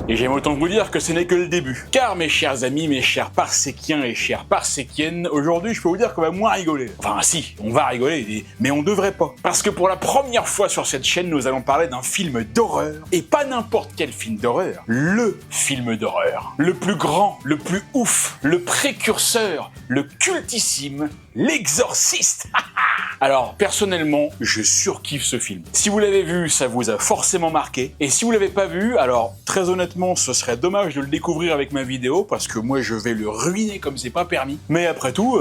Et j'aime autant vous dire que ce n'est que le début. Car mes chers amis, mes chers parséquiens et chères parséquiennes, aujourd'hui je peux vous dire qu'on va moins rigoler. Enfin si, on va rigoler, mais on devrait pas. Parce que pour la première fois sur cette chaîne, nous allons parler d'un film d'horreur. Et pas n'importe quel film d'horreur, le film d'horreur. Le plus grand, le plus ouf, le précurseur, le cultissime, l'Exorciste. Alors, personnellement, je surkiffe ce film. Si vous l'avez vu, ça vous a forcément marqué. Et si vous l'avez pas vu, alors, très honnêtement, ce serait dommage de le découvrir avec ma vidéo, parce que moi, je vais le ruiner comme c'est pas permis. Mais après tout,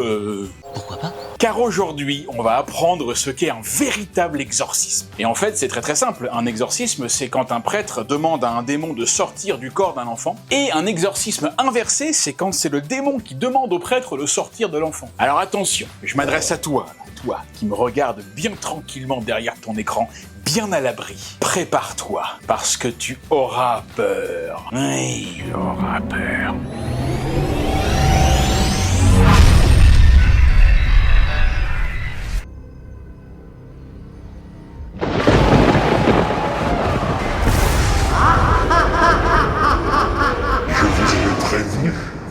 pourquoi pas ? Car aujourd'hui, on va apprendre ce qu'est un véritable exorcisme. Et en fait, c'est très très simple. Un exorcisme, c'est quand un prêtre demande à un démon de sortir du corps d'un enfant. Et un exorcisme inversé, c'est quand c'est le démon qui demande au prêtre de sortir de l'enfant. Alors attention, je m'adresse à toi qui me regarde bien tranquillement derrière ton écran, bien à l'abri. Prépare-toi, parce que tu auras peur. Oui, tu auras peur.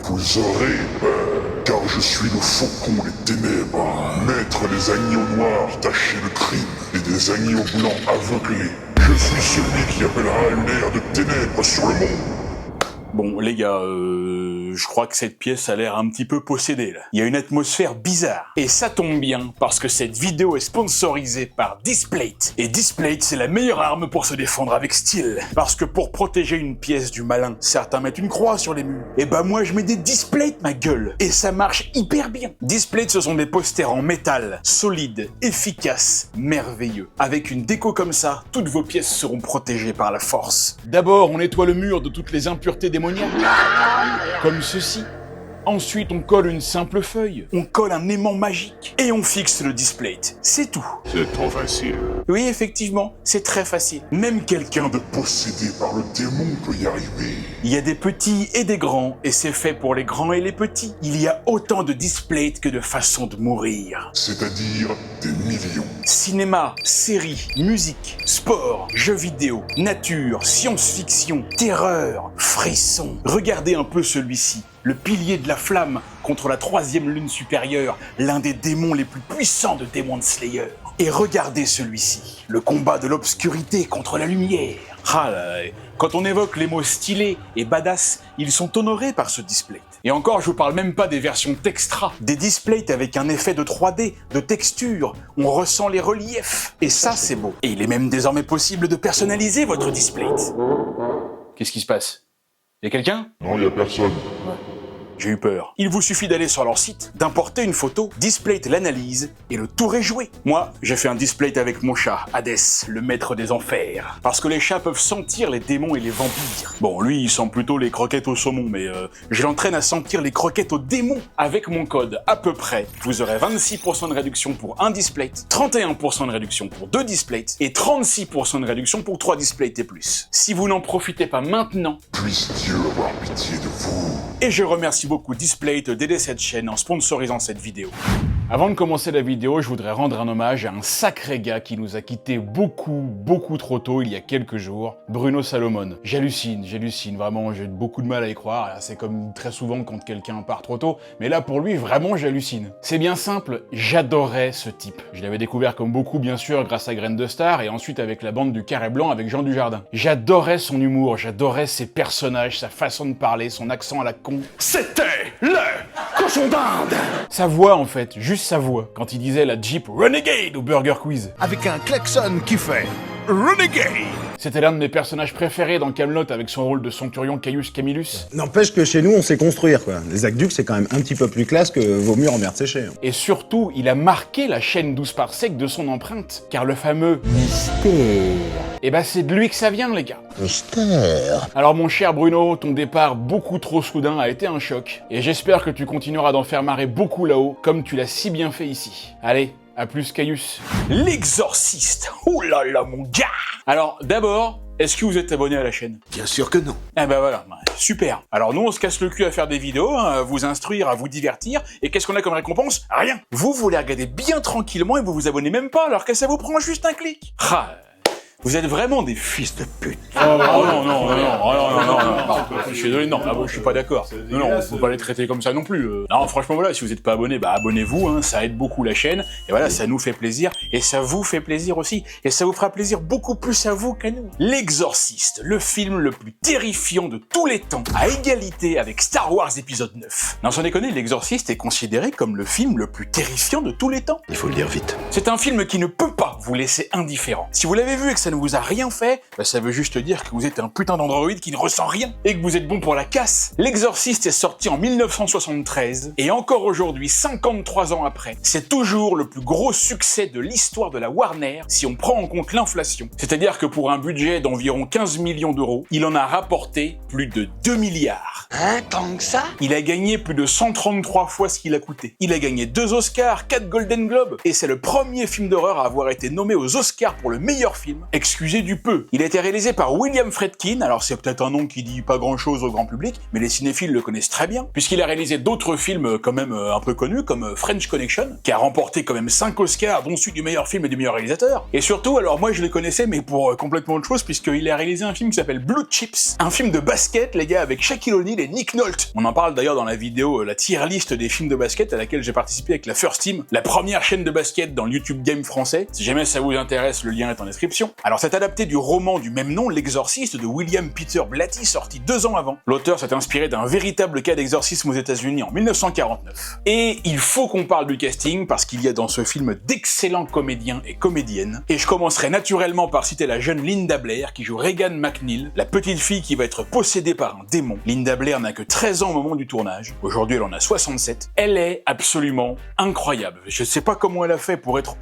Vous aurez peur, car je suis le faucon des ténèbres, maître des agneaux noirs tachés de crime et des agneaux blancs aveuglés. Je suis celui qui appellera une ère de ténèbres sur le monde. Bon, les gars, je crois que cette pièce a l'air un petit peu possédée, là. Il y a une atmosphère bizarre. Et ça tombe bien, parce que cette vidéo est sponsorisée par Displate. Et Displate, c'est la meilleure arme pour se défendre avec style. Parce que pour protéger une pièce du malin, certains mettent une croix sur les murs. Et bah moi, je mets des Displate, ma gueule. Et ça marche hyper bien. Displate, ce sont des posters en métal, solides, efficaces, merveilleux. Avec une déco comme ça, toutes vos pièces seront protégées par la force. D'abord, on nettoie le mur de toutes les impuretés démoniaques. Comme ceci. Ensuite, on colle une simple feuille, on colle un aimant magique et on fixe le Displate. C'est tout. C'est trop facile. Oui, effectivement, c'est très facile. Même quelqu'un de... Possédé par le démon peut y arriver. Il y a des petits et des grands, et c'est fait pour les grands et les petits. Il y a autant de Displate que de façons de mourir. C'est-à-dire des millions. Cinéma, séries, musique, sport, jeux vidéo, nature, science-fiction, terreur, frissons. Regardez un peu celui-ci. Le pilier de la flamme contre la 3e lune supérieure, l'un des démons les plus puissants de Demon Slayer. Et regardez celui-ci, le combat de l'obscurité contre la lumière. Ah là, quand on évoque les mots stylés et badass, ils sont honorés par ce Displate. Et encore, je vous parle même pas des versions Textra, des Displates avec un effet de 3D, de texture, on ressent les reliefs. Et ça, c'est beau. Et il est même désormais possible de personnaliser votre Displate. Qu'est-ce qui se passe? Y'a quelqu'un? Non, y a personne. J'ai eu peur. Il vous suffit d'aller sur leur site, d'importer une photo, Displate l'analyse, et le tour est joué. Moi, j'ai fait un Displate avec mon chat, Hadès, le maître des enfers. Parce que les chats peuvent sentir les démons et les vampires. Bon, lui, il sent plutôt les croquettes au saumon, mais je l'entraîne à sentir les croquettes aux démons. Avec mon code à peu près, vous aurez 26% de réduction pour un Displate, 31% de réduction pour 2 Displates, et 36% de réduction pour 3 Displates et plus. Si vous n'en profitez pas maintenant, puisse Dieu avoir pitié de vous. Et je remercie beaucoup Displate d'aider cette chaîne en sponsorisant cette vidéo. Avant de commencer la vidéo, je voudrais rendre un hommage à un sacré gars qui nous a quitté beaucoup trop tôt il y a quelques jours, Bruno Salomon. J'hallucine, vraiment, j'ai beaucoup de mal à y croire, c'est comme très souvent quand quelqu'un part trop tôt, mais là pour lui, vraiment j'hallucine. C'est bien simple, j'adorais ce type. Je l'avais découvert comme beaucoup bien sûr grâce à Graines de Star et ensuite avec la bande du Carré Blanc avec Jean Dujardin. J'adorais son humour, j'adorais ses personnages, sa façon de parler, son accent à la con. C'était le cochon d'Inde. Sa voix en fait, juste sa voix, quand il disait la Jeep Renegade au Burger Quiz. Avec un klaxon qui fait Renegade. C'était l'un de mes personnages préférés dans Kaamelott avec son rôle de centurion Caius Camillus. N'empêche que chez nous, on sait construire, quoi. Les aqueducs, c'est quand même un petit peu plus classe que vos murs en merde séchée. Et surtout, il a marqué la chaîne 12 par sec de son empreinte, car le fameux mystère, eh ben c'est de lui que ça vient, les gars. Mystère. Alors mon cher Bruno, ton départ beaucoup trop soudain a été un choc, et j'espère que tu continueras d'en faire marrer beaucoup là-haut, comme tu l'as si bien fait ici. Allez, à plus Caius. L'exorciste. Oh là là mon gars. Alors d'abord, est-ce que vous êtes abonné à la chaîne? Bien sûr que non. Eh ben voilà, super. Alors nous on se casse le cul à faire des vidéos, à vous instruire, à vous divertir, et qu'est-ce qu'on a comme récompense? Rien. Vous les regardez bien tranquillement et vous vous abonnez même pas alors que ça vous prend juste un clic. Vous êtes vraiment des fils de pute. Oh non. Je suis désolé, non, je suis pas d'accord. Non, faut pas les traiter comme ça non plus. Non, franchement, voilà, si vous êtes pas abonné, bah abonnez-vous, hein, ça aide beaucoup la chaîne. Et voilà, ça nous fait plaisir, et ça vous fait plaisir aussi. Et ça vous fera plaisir beaucoup plus à vous qu'à nous. L'Exorciste, le film le plus terrifiant de tous les temps, à égalité avec Star Wars épisode 9. Non, sans déconner, L'Exorciste est considéré comme le film le plus terrifiant de tous les temps. Il faut le dire vite. C'est un film qui ne peut pas vous laisser indifférent. Si vous l'avez vu et que ça ne vous a rien fait, bah ça veut juste dire que vous êtes un putain d'androïde qui ne ressent rien, et que vous êtes bon pour la casse. L'Exorciste est sorti en 1973, et encore aujourd'hui, 53 ans après, c'est toujours le plus gros succès de l'histoire de la Warner, si on prend en compte l'inflation. C'est-à-dire que pour un budget d'environ 15 millions d'euros, il en a rapporté plus de 2 milliards. Hein, tant que ça? Il a gagné plus de 133 fois ce qu'il a coûté. Il a gagné 2 Oscars, 4 Golden Globes, et c'est le premier film d'horreur à avoir été nommé aux Oscars pour le meilleur film. Excusez du peu. Il a été réalisé par William Friedkin, alors c'est peut-être un nom qui dit pas grand-chose au grand public, mais les cinéphiles le connaissent très bien, puisqu'il a réalisé d'autres films quand même un peu connus, comme French Connection, qui a remporté quand même 5 Oscars, dont celui du meilleur film et du meilleur réalisateur. Et surtout, alors moi je le connaissais, mais pour complètement autre chose, puisqu'il a réalisé un film qui s'appelle Blue Chips, un film de basket, les gars, avec Shaquille O'Neal et Nick Nolte. On en parle d'ailleurs dans la vidéo, la tier list des films de basket, à laquelle j'ai participé avec la First Team, la première chaîne de basket dans le YouTube Game français. Si jamais ça vous intéresse, le lien est en description. Alors c'est adapté du roman du même nom, L'Exorciste, de William Peter Blatty, sorti 2 ans avant. L'auteur s'est inspiré d'un véritable cas d'exorcisme aux États-Unis en 1949. Et il faut qu'on parle du casting, parce qu'il y a dans ce film d'excellents comédiens et comédiennes. Et je commencerai naturellement par citer la jeune Linda Blair, qui joue Regan McNeil, la petite fille qui va être possédée par un démon. Linda Blair n'a que 13 ans au moment du tournage. Aujourd'hui, elle en a 67. Elle est absolument incroyable. Je sais pas comment elle a fait pour être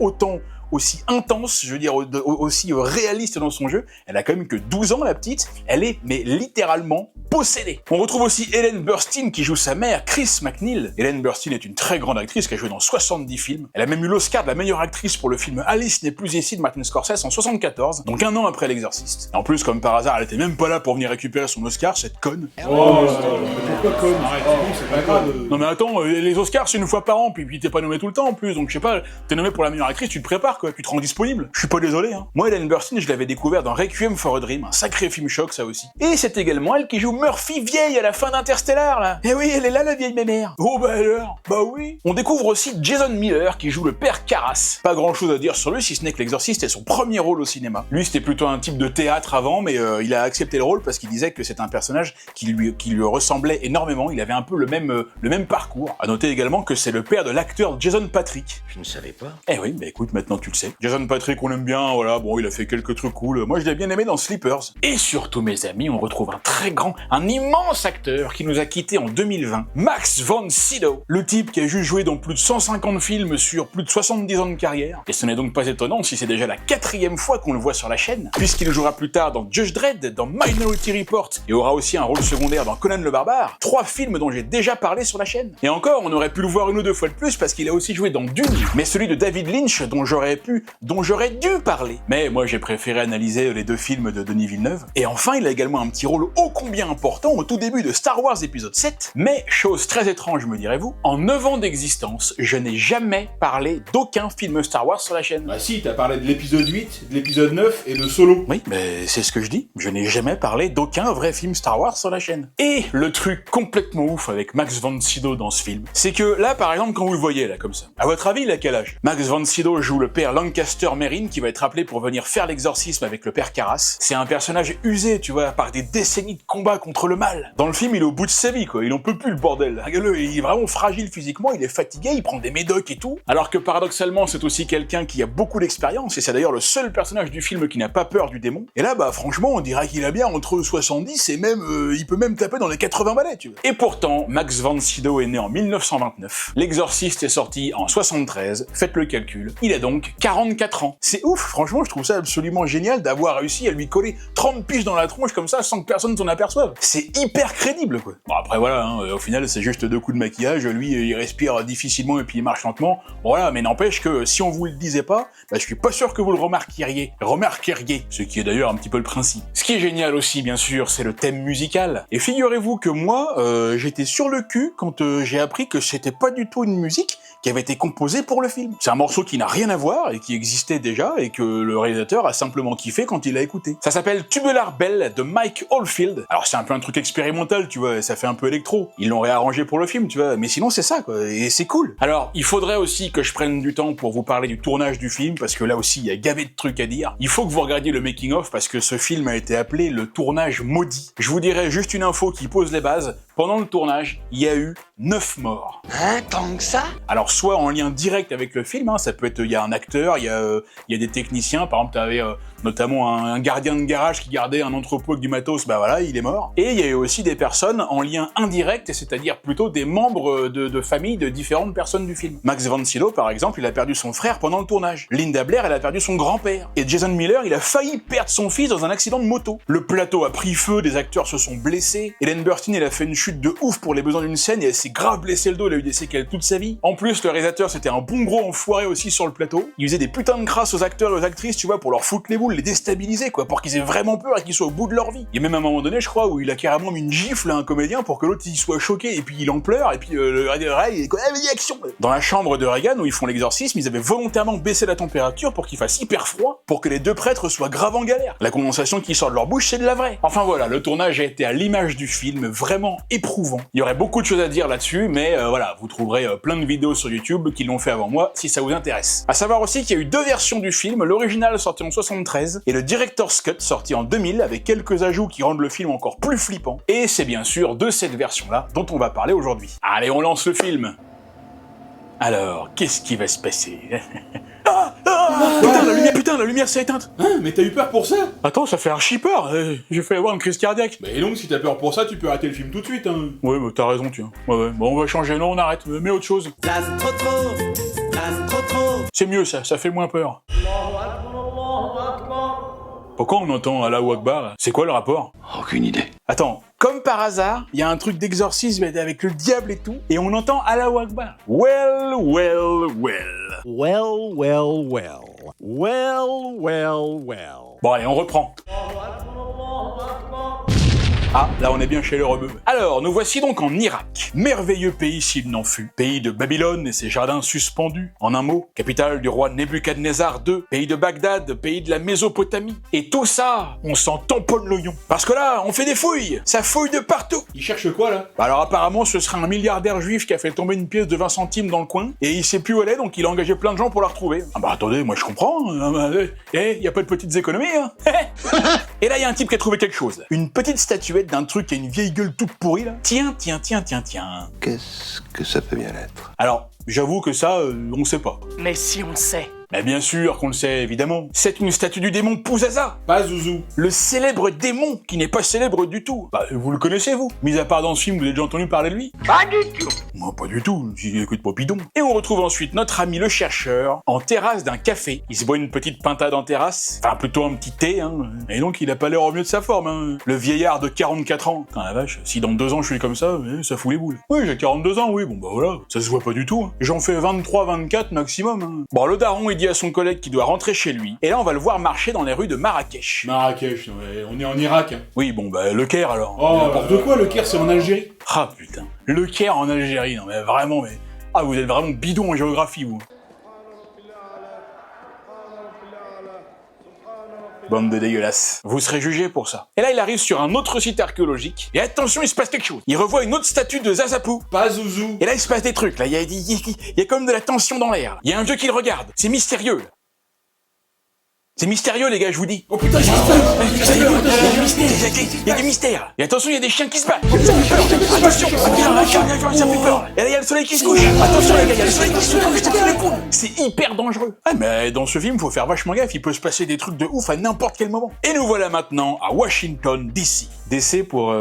aussi intense, je veux dire, aussi réaliste dans son jeu. Elle a quand même que 12 ans, la petite. Elle est, mais littéralement, possédée. On retrouve aussi Ellen Burstyn qui joue sa mère, Chris McNeil. Ellen Burstyn est une très grande actrice qui a joué dans 70 films. Elle a même eu l'Oscar de la meilleure actrice pour le film Alice n'est plus ici de Martin Scorsese en 74, donc 1 an après L'Exorciste. En plus, comme par hasard, elle était même pas là pour venir récupérer son Oscar, cette conne. Pourquoi conne? Arrête, c'est pas grave. Non mais attends, les Oscars c'est 1 fois par an, puis t'es pas nommé tout le temps en plus, donc je sais pas, t'es nommé pour la meilleure actrice, tu te prépares quoi, tu te rends disponible. Je suis pas désolé, hein. Moi, Ellen Burstyn, je l'avais découvert dans Requiem for a Dream, un sacré film choc ça aussi. Et c'est également elle qui joue Murphy vieille à la fin d'Interstellar là. Eh oui, elle est là la vieille mémère. Oh bah alors, bah oui. On découvre aussi Jason Miller qui joue le père Karras. Pas grand chose à dire sur lui si ce n'est que L'Exorciste est son premier rôle au cinéma. Lui c'était plutôt un type de théâtre avant, mais il a accepté le rôle parce qu'il disait que c'est un personnage qui lui ressemblait énormément. Il avait un peu le même parcours. À noter également que c'est le père de l'acteur Jason Patric. Je ne savais pas. Eh oui, bah écoute, maintenant tu le sais. Jason Patric, on l'aime bien, voilà, bon, il a fait quelques trucs cool. Moi, je l'ai bien aimé dans Sleepers. Et surtout, mes amis, on retrouve un immense acteur qui nous a quittés en 2020. Max von Sydow. Le type qui a juste joué dans plus de 150 films sur plus de 70 ans de carrière. Et ce n'est donc pas étonnant si c'est déjà la 4e fois qu'on le voit sur la chaîne, puisqu'il jouera plus tard dans Judge Dredd, dans Minority Report, et aura aussi un rôle secondaire dans Conan le Barbare. 3 films dont j'ai déjà parlé sur la chaîne. Et encore, on aurait pu le voir 1 ou 2 fois de plus parce qu'il a aussi joué dans Dune, mais celui de David Lynch dont j'aurais dû parler. Mais moi j'ai préféré analyser les 2 films de Denis Villeneuve. Et enfin, il a également un petit rôle ô combien important au tout début de Star Wars épisode 7. Mais, chose très étrange me direz-vous, en 9 ans d'existence, je n'ai jamais parlé d'aucun film Star Wars sur la chaîne. Bah si, t'as parlé de l'épisode 8, de l'épisode 9 et de Solo. Oui, mais c'est ce que je dis. Je n'ai jamais parlé d'aucun vrai film Star Wars sur la chaîne. Et le truc complètement ouf avec Max von Sydow dans ce film, c'est que là, par exemple, quand vous le voyez là comme ça, à votre avis, il a quel âge? Max von Sydow joue le père Lancaster Merrin qui va être appelé pour venir faire l'exorcisme avec le père Karras. C'est un personnage usé, tu vois, par des décennies de combat contre le mal. Dans le film, il est au bout de sa vie, quoi. Il en peut plus, le bordel. Regarde-le, il est vraiment fragile physiquement, il est fatigué, il prend des médocs et tout. Alors que paradoxalement, c'est aussi quelqu'un qui a beaucoup d'expérience, et c'est d'ailleurs le seul personnage du film qui n'a pas peur du démon. Et là, bah franchement, on dirait qu'il a bien entre 70 et même, il peut même taper dans les 80 balais, tu vois. Et pourtant, Max von Sydow est né en 1929. L'Exorciste est sorti en 73. Faites le calcul. Il a donc 44 ans. C'est ouf, franchement, je trouve ça absolument génial d'avoir réussi à lui coller 30 piges dans la tronche comme ça sans que personne s'en aperçoive. C'est hyper crédible, quoi. Bon, après, voilà, hein, au final, c'est juste 2 coups de maquillage. Lui, il respire difficilement et puis il marche lentement. Bon, voilà, mais n'empêche que si on vous le disait pas, bah, je suis pas sûr que vous le remarqueriez. Ce qui est d'ailleurs un petit peu le principe. Ce qui est génial aussi, bien sûr, c'est le thème musical. Et figurez-vous que moi, j'étais sur le cul quand j'ai appris que c'était pas du tout une musique qui avait été composée pour le film. C'est un morceau qui n'a rien à voir, histoire et qui existait déjà et que le réalisateur a simplement kiffé quand il l'a écouté. Ça s'appelle Tubular Bell de Mike Oldfield. Alors c'est un peu un truc expérimental, tu vois, ça fait un peu électro. Ils l'ont réarrangé pour le film, tu vois, mais sinon c'est ça, quoi, et c'est cool. Alors, il faudrait aussi que je prenne du temps pour vous parler du tournage du film, parce que là aussi, il y a gavé de trucs à dire. Il faut que vous regardiez le making-of, parce que ce film a été appelé le tournage maudit. Je vous dirai juste une info qui pose les bases. Pendant le tournage, il y a eu 9 morts. Hein, tant que ça? Alors, soit en lien direct avec le film, hein, ça peut être, il y a un acteur, il y a des techniciens, par exemple, t'avais notamment un gardien de garage qui gardait un entrepôt avec du matos, bah voilà, il est mort. Et il y a eu aussi des personnes en lien indirect, c'est-à-dire plutôt des membres de famille de différentes personnes du film. Max von Sydow, par exemple, il a perdu son frère pendant le tournage. Linda Blair, elle a perdu son grand-père. Et Jason Miller, il a failli perdre son fils dans un accident de moto. Le plateau a pris feu, des acteurs se sont blessés. Ellen Burstyn, elle a fait une chute de ouf pour les besoins d'une scène et elle s'est grave blessé le dos, elle a eu des séquelles toute sa vie. En plus, le réalisateur, c'était un bon gros enfoiré aussi sur le plateau. Il faisait des putains de crasses aux acteurs et aux actrices, tu vois, pour leur foutre les boules, les déstabiliser, quoi, pour qu'ils aient vraiment peur et qu'ils soient au bout de leur vie. Il y a même un moment donné, je crois, où il a carrément mis une gifle à un comédien pour que l'autre il soit choqué et puis il en pleure et puis le réalisateur, il est quoi, action. Dans la chambre de Reagan où ils font l'exorcisme, ils avaient volontairement baissé la température pour qu'il fasse hyper froid, pour que les deux prêtres soient grave en galère. La condensation qui sort de leur bouche, c'est de la vraie. Enfin voilà, le tournage a été à l'image du film, vraiment éprouvant. Il y aurait beaucoup de choses à dire là-dessus, mais voilà, vous trouverez plein de vidéos sur YouTube qui l'ont fait avant moi, si ça vous intéresse. À savoir aussi qu'il y a eu deux versions du film, l'original sorti en 73 et le Director's Cut sorti en 2000 avec quelques ajouts qui rendent le film encore plus flippant. Et c'est bien sûr de cette version-là dont on va parler aujourd'hui. Allez, on lance le film. Alors, qu'est-ce qui va se passer? Putain, la lumière s'est éteinte. Hein, mais t'as eu peur pour ça? Attends, ça fait archi peur. J'ai failli avoir une crise cardiaque. Bah et donc, si t'as peur pour ça, tu peux arrêter le film tout de suite, hein. Ouais, bah t'as raison, tu vois. Ouais. Bon, on va changer, non, on arrête. Mets autre chose. C'est mieux, ça fait moins peur. Pourquoi on entend Allahu Akbar? C'est quoi le rapport? Aucune idée. Attends, comme par hasard, il y a un truc d'exorcisme avec le diable et tout, et on entend Allahu Akbar. Well. Bon allez, on reprend. Ah, là on est bien chez le rebeu. Alors, nous voici donc en Irak. Merveilleux pays s'il n'en fut. Pays de Babylone et ses jardins suspendus. En un mot, capitale du roi Nebuchadnezzar II. Pays de Bagdad, pays de la Mésopotamie. Et tout ça, on s'en tamponne l'oignon. Parce que là, on fait des fouilles. Ça fouille de partout. Il cherche quoi, là? Bah alors apparemment, ce serait un milliardaire juif qui a fait tomber une pièce de 20 centimes dans le coin. Et il sait plus où elle est, donc il a engagé plein de gens pour la retrouver. Ah bah attendez, moi je comprends. Y a pas de petites économies, hein. Et là, il y a un type qui a trouvé quelque chose. Une petite statuette d'un truc qui a une vieille gueule toute pourrie, là. Tiens. Qu'est-ce que ça peut bien être? Alors, j'avoue que ça, on sait pas. Mais si on sait. Mais bien sûr qu'on le sait, évidemment. C'est une statue du démon Pouzaza. Pas Zouzou. Le célèbre démon qui n'est pas célèbre du tout. Bah, vous le connaissez, vous? Mis à part dans ce film, vous avez déjà entendu parler de lui? Pas du tout. Moi, pas du tout. J'écoute pas bidon. Et on retrouve ensuite notre ami le chercheur en terrasse d'un café. Il se boit une petite pintade en terrasse. Enfin, plutôt un petit thé, hein. Et donc, il a pas l'air au mieux de sa forme, hein. Le vieillard de 44 ans. Putain, la vache, si dans 2 ans je suis comme ça, ça fout les boules. Oui, j'ai 42 ans, oui, bon bah voilà. Ça se voit pas du tout, hein. J'en fais 23, 24 maximum, hein. Bon, le daron, il dit à son collègue qu'il doit rentrer chez lui. Et là, on va le voir marcher dans les rues de Marrakech. Marrakech, ouais, on est en Irak, hein. Oui, bon, bah, le Caire, alors. Oh, n'importe quoi, le Caire, c'est en Algérie. Ah, putain. Le Caire en Algérie, non mais vraiment, mais... Ah, vous êtes vraiment bidon en géographie, vous. Bande de dégueulasses. Vous serez jugé pour ça. Et là, il arrive sur un autre site archéologique. Et attention, il se passe quelque chose. Il revoit une autre statue de Zazapou. Pas Zouzou. Et là, il se passe des trucs. Là, il y a comme de la tension dans l'air. Il y a un vieux qui le regarde. C'est mystérieux. Là. C'est mystérieux, les gars, je vous dis. Oh putain, j'ai Il y a du mystère. Et attention, il y a des chiens qui se battent. Ça fait peur. Attention, ça fait peur. Et là, il y a le soleil qui se couche. Attention, les gars, il y a le soleil qui se couche. Ça fait les poules. C'est hyper dangereux. Ah, mais dans ce film, faut faire vachement gaffe. Il peut se passer des trucs de ouf à n'importe quel moment. Et nous voilà maintenant à Washington, D.C. DC pour...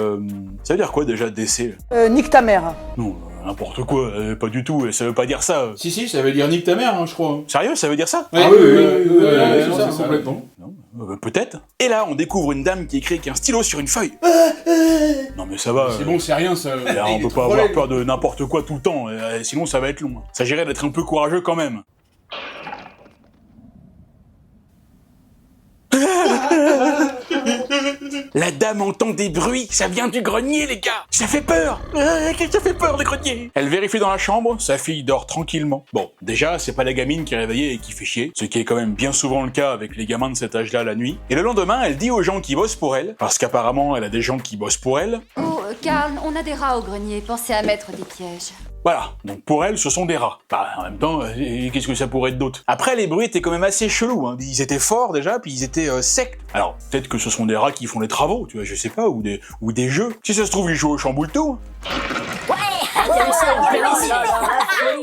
Ça veut dire quoi, déjà, DC? Nique ta mère. Non, n'importe quoi. Pas du tout. Ça veut pas dire ça. Si, ça veut dire nique ta mère, hein, je crois. Sérieux, ça veut dire ça? Oui, c'est ça, complètement. Peut-être. Et là, on découvre une dame qui écrit avec un stylo sur une feuille. Non mais ça va. C'est bon, c'est rien, ça. Là, on peut pas avoir peur de n'importe quoi tout le temps, sinon ça va être long. S'agirait d'être un peu courageux quand même. La dame entend des bruits, ça vient du grenier les gars. Ça fait peur. Ça fait peur le grenier. Elle vérifie dans la chambre, sa fille dort tranquillement. Bon, déjà c'est pas la gamine qui est réveillée et qui fait chier, ce qui est quand même bien souvent le cas avec les gamins de cet âge-là la nuit. Et le lendemain, elle dit aux gens qui bossent pour elle, parce qu'apparemment elle a des gens qui bossent pour elle. Oh, Karl, on a des rats au grenier, pensez à mettre des pièges. Voilà, donc pour elle, ce sont des rats. Bah, en même temps, qu'est-ce que ça pourrait être d'autre? Après, les bruits étaient quand même assez chelous, hein. Ils étaient forts déjà, puis ils étaient secs. Alors, peut-être que ce sont des rats qui font les travaux, tu vois, je sais pas, ou des jeux. Si ça se trouve, ils jouent au chamboule tout.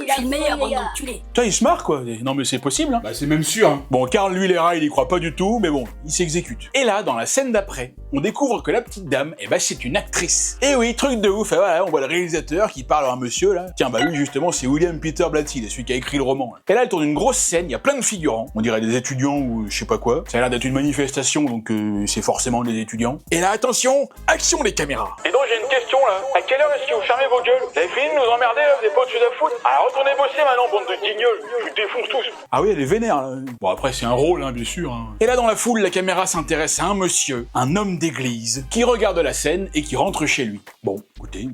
Je suis le meilleur, bon, enculé. Toi, il se marre, quoi. Non, mais c'est possible, hein. Bah c'est même sûr, hein. Bon, Karl, lui, les rats, il y croit pas du tout, mais bon, il s'exécute. Et là, dans la scène d'après, on découvre que la petite dame, eh ben, c'est une actrice. Et oui, truc de ouf, et voilà, on voit le réalisateur qui parle à un monsieur, là. Tiens, bah lui, justement, c'est William Peter Blatty, celui qui a écrit le roman, là. Et là, elle tourne une grosse scène, il y a plein de figurants, on dirait des étudiants ou je sais pas quoi. Ça a l'air d'être une manifestation, donc c'est forcément des étudiants. Et là, attention, action les caméras. Et donc, j'ai une question, là. À quelle heure est-ce que vous fermez vos gueules? Vous avez fini de nous emmerder, là, vous avez pas autre chose à foutre? Alors, retournez bosser maintenant, bande de guignols. Je vous défonce tous. Ah oui, elle est vénère, là. Bon, après, c'est un rôle, hein, bien sûr. Hein. Et là, dans la foule, la caméra s'intéresse à un monsieur, un homme d'église, qui regarde la scène et qui rentre chez lui. Bon, écoutez,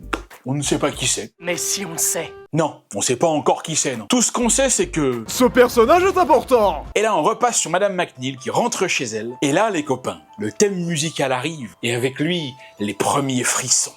on ne sait pas qui c'est. Mais si on le sait. Non, on sait pas encore qui c'est, non. Tout ce qu'on sait, c'est que... Ce personnage est important. Et là, on repasse sur Madame McNeil qui rentre chez elle. Et là, les copains, le thème musical arrive. Et avec lui, les premiers frissons.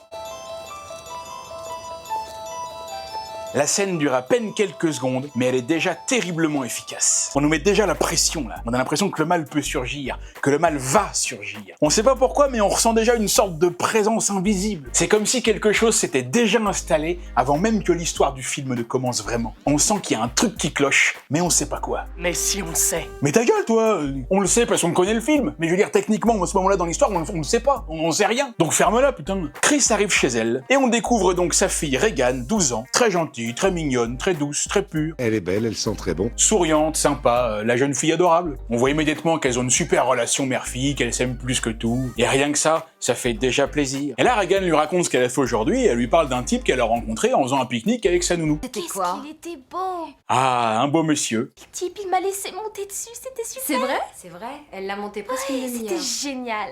La scène dure à peine quelques secondes, mais elle est déjà terriblement efficace. On nous met déjà la pression, là. On a l'impression que le mal peut surgir, que le mal va surgir. On sait pas pourquoi, mais on ressent déjà une sorte de présence invisible. C'est comme si quelque chose s'était déjà installé avant même que l'histoire du film ne commence vraiment. On sent qu'il y a un truc qui cloche, mais on sait pas quoi. Mais si on le sait. Mais ta gueule, toi! On le sait parce qu'on connaît le film. Mais je veux dire, techniquement, à ce moment-là dans l'histoire, on le sait pas. On sait rien. Donc ferme-la, putain. Chris arrive chez elle, et on découvre donc sa fille Regan, 12 ans, très gentille, très mignonne, très douce, très pure. Elle est belle, elle sent très bon. Souriante, sympa, la jeune fille adorable. On voit immédiatement qu'elles ont une super relation mère-fille, qu'elles s'aiment plus que tout. Et rien que ça fait déjà plaisir. Et là, Regan lui raconte ce qu'elle a fait aujourd'hui, et elle lui parle d'un type qu'elle a rencontré en faisant un pique-nique avec sa nounou. C'était quoi? Il était beau. Ah, un beau monsieur. Le type, il m'a laissé monter dessus, c'était super. C'est vrai? C'est vrai. Elle l'a monté presque une demi-heure. C'était génial.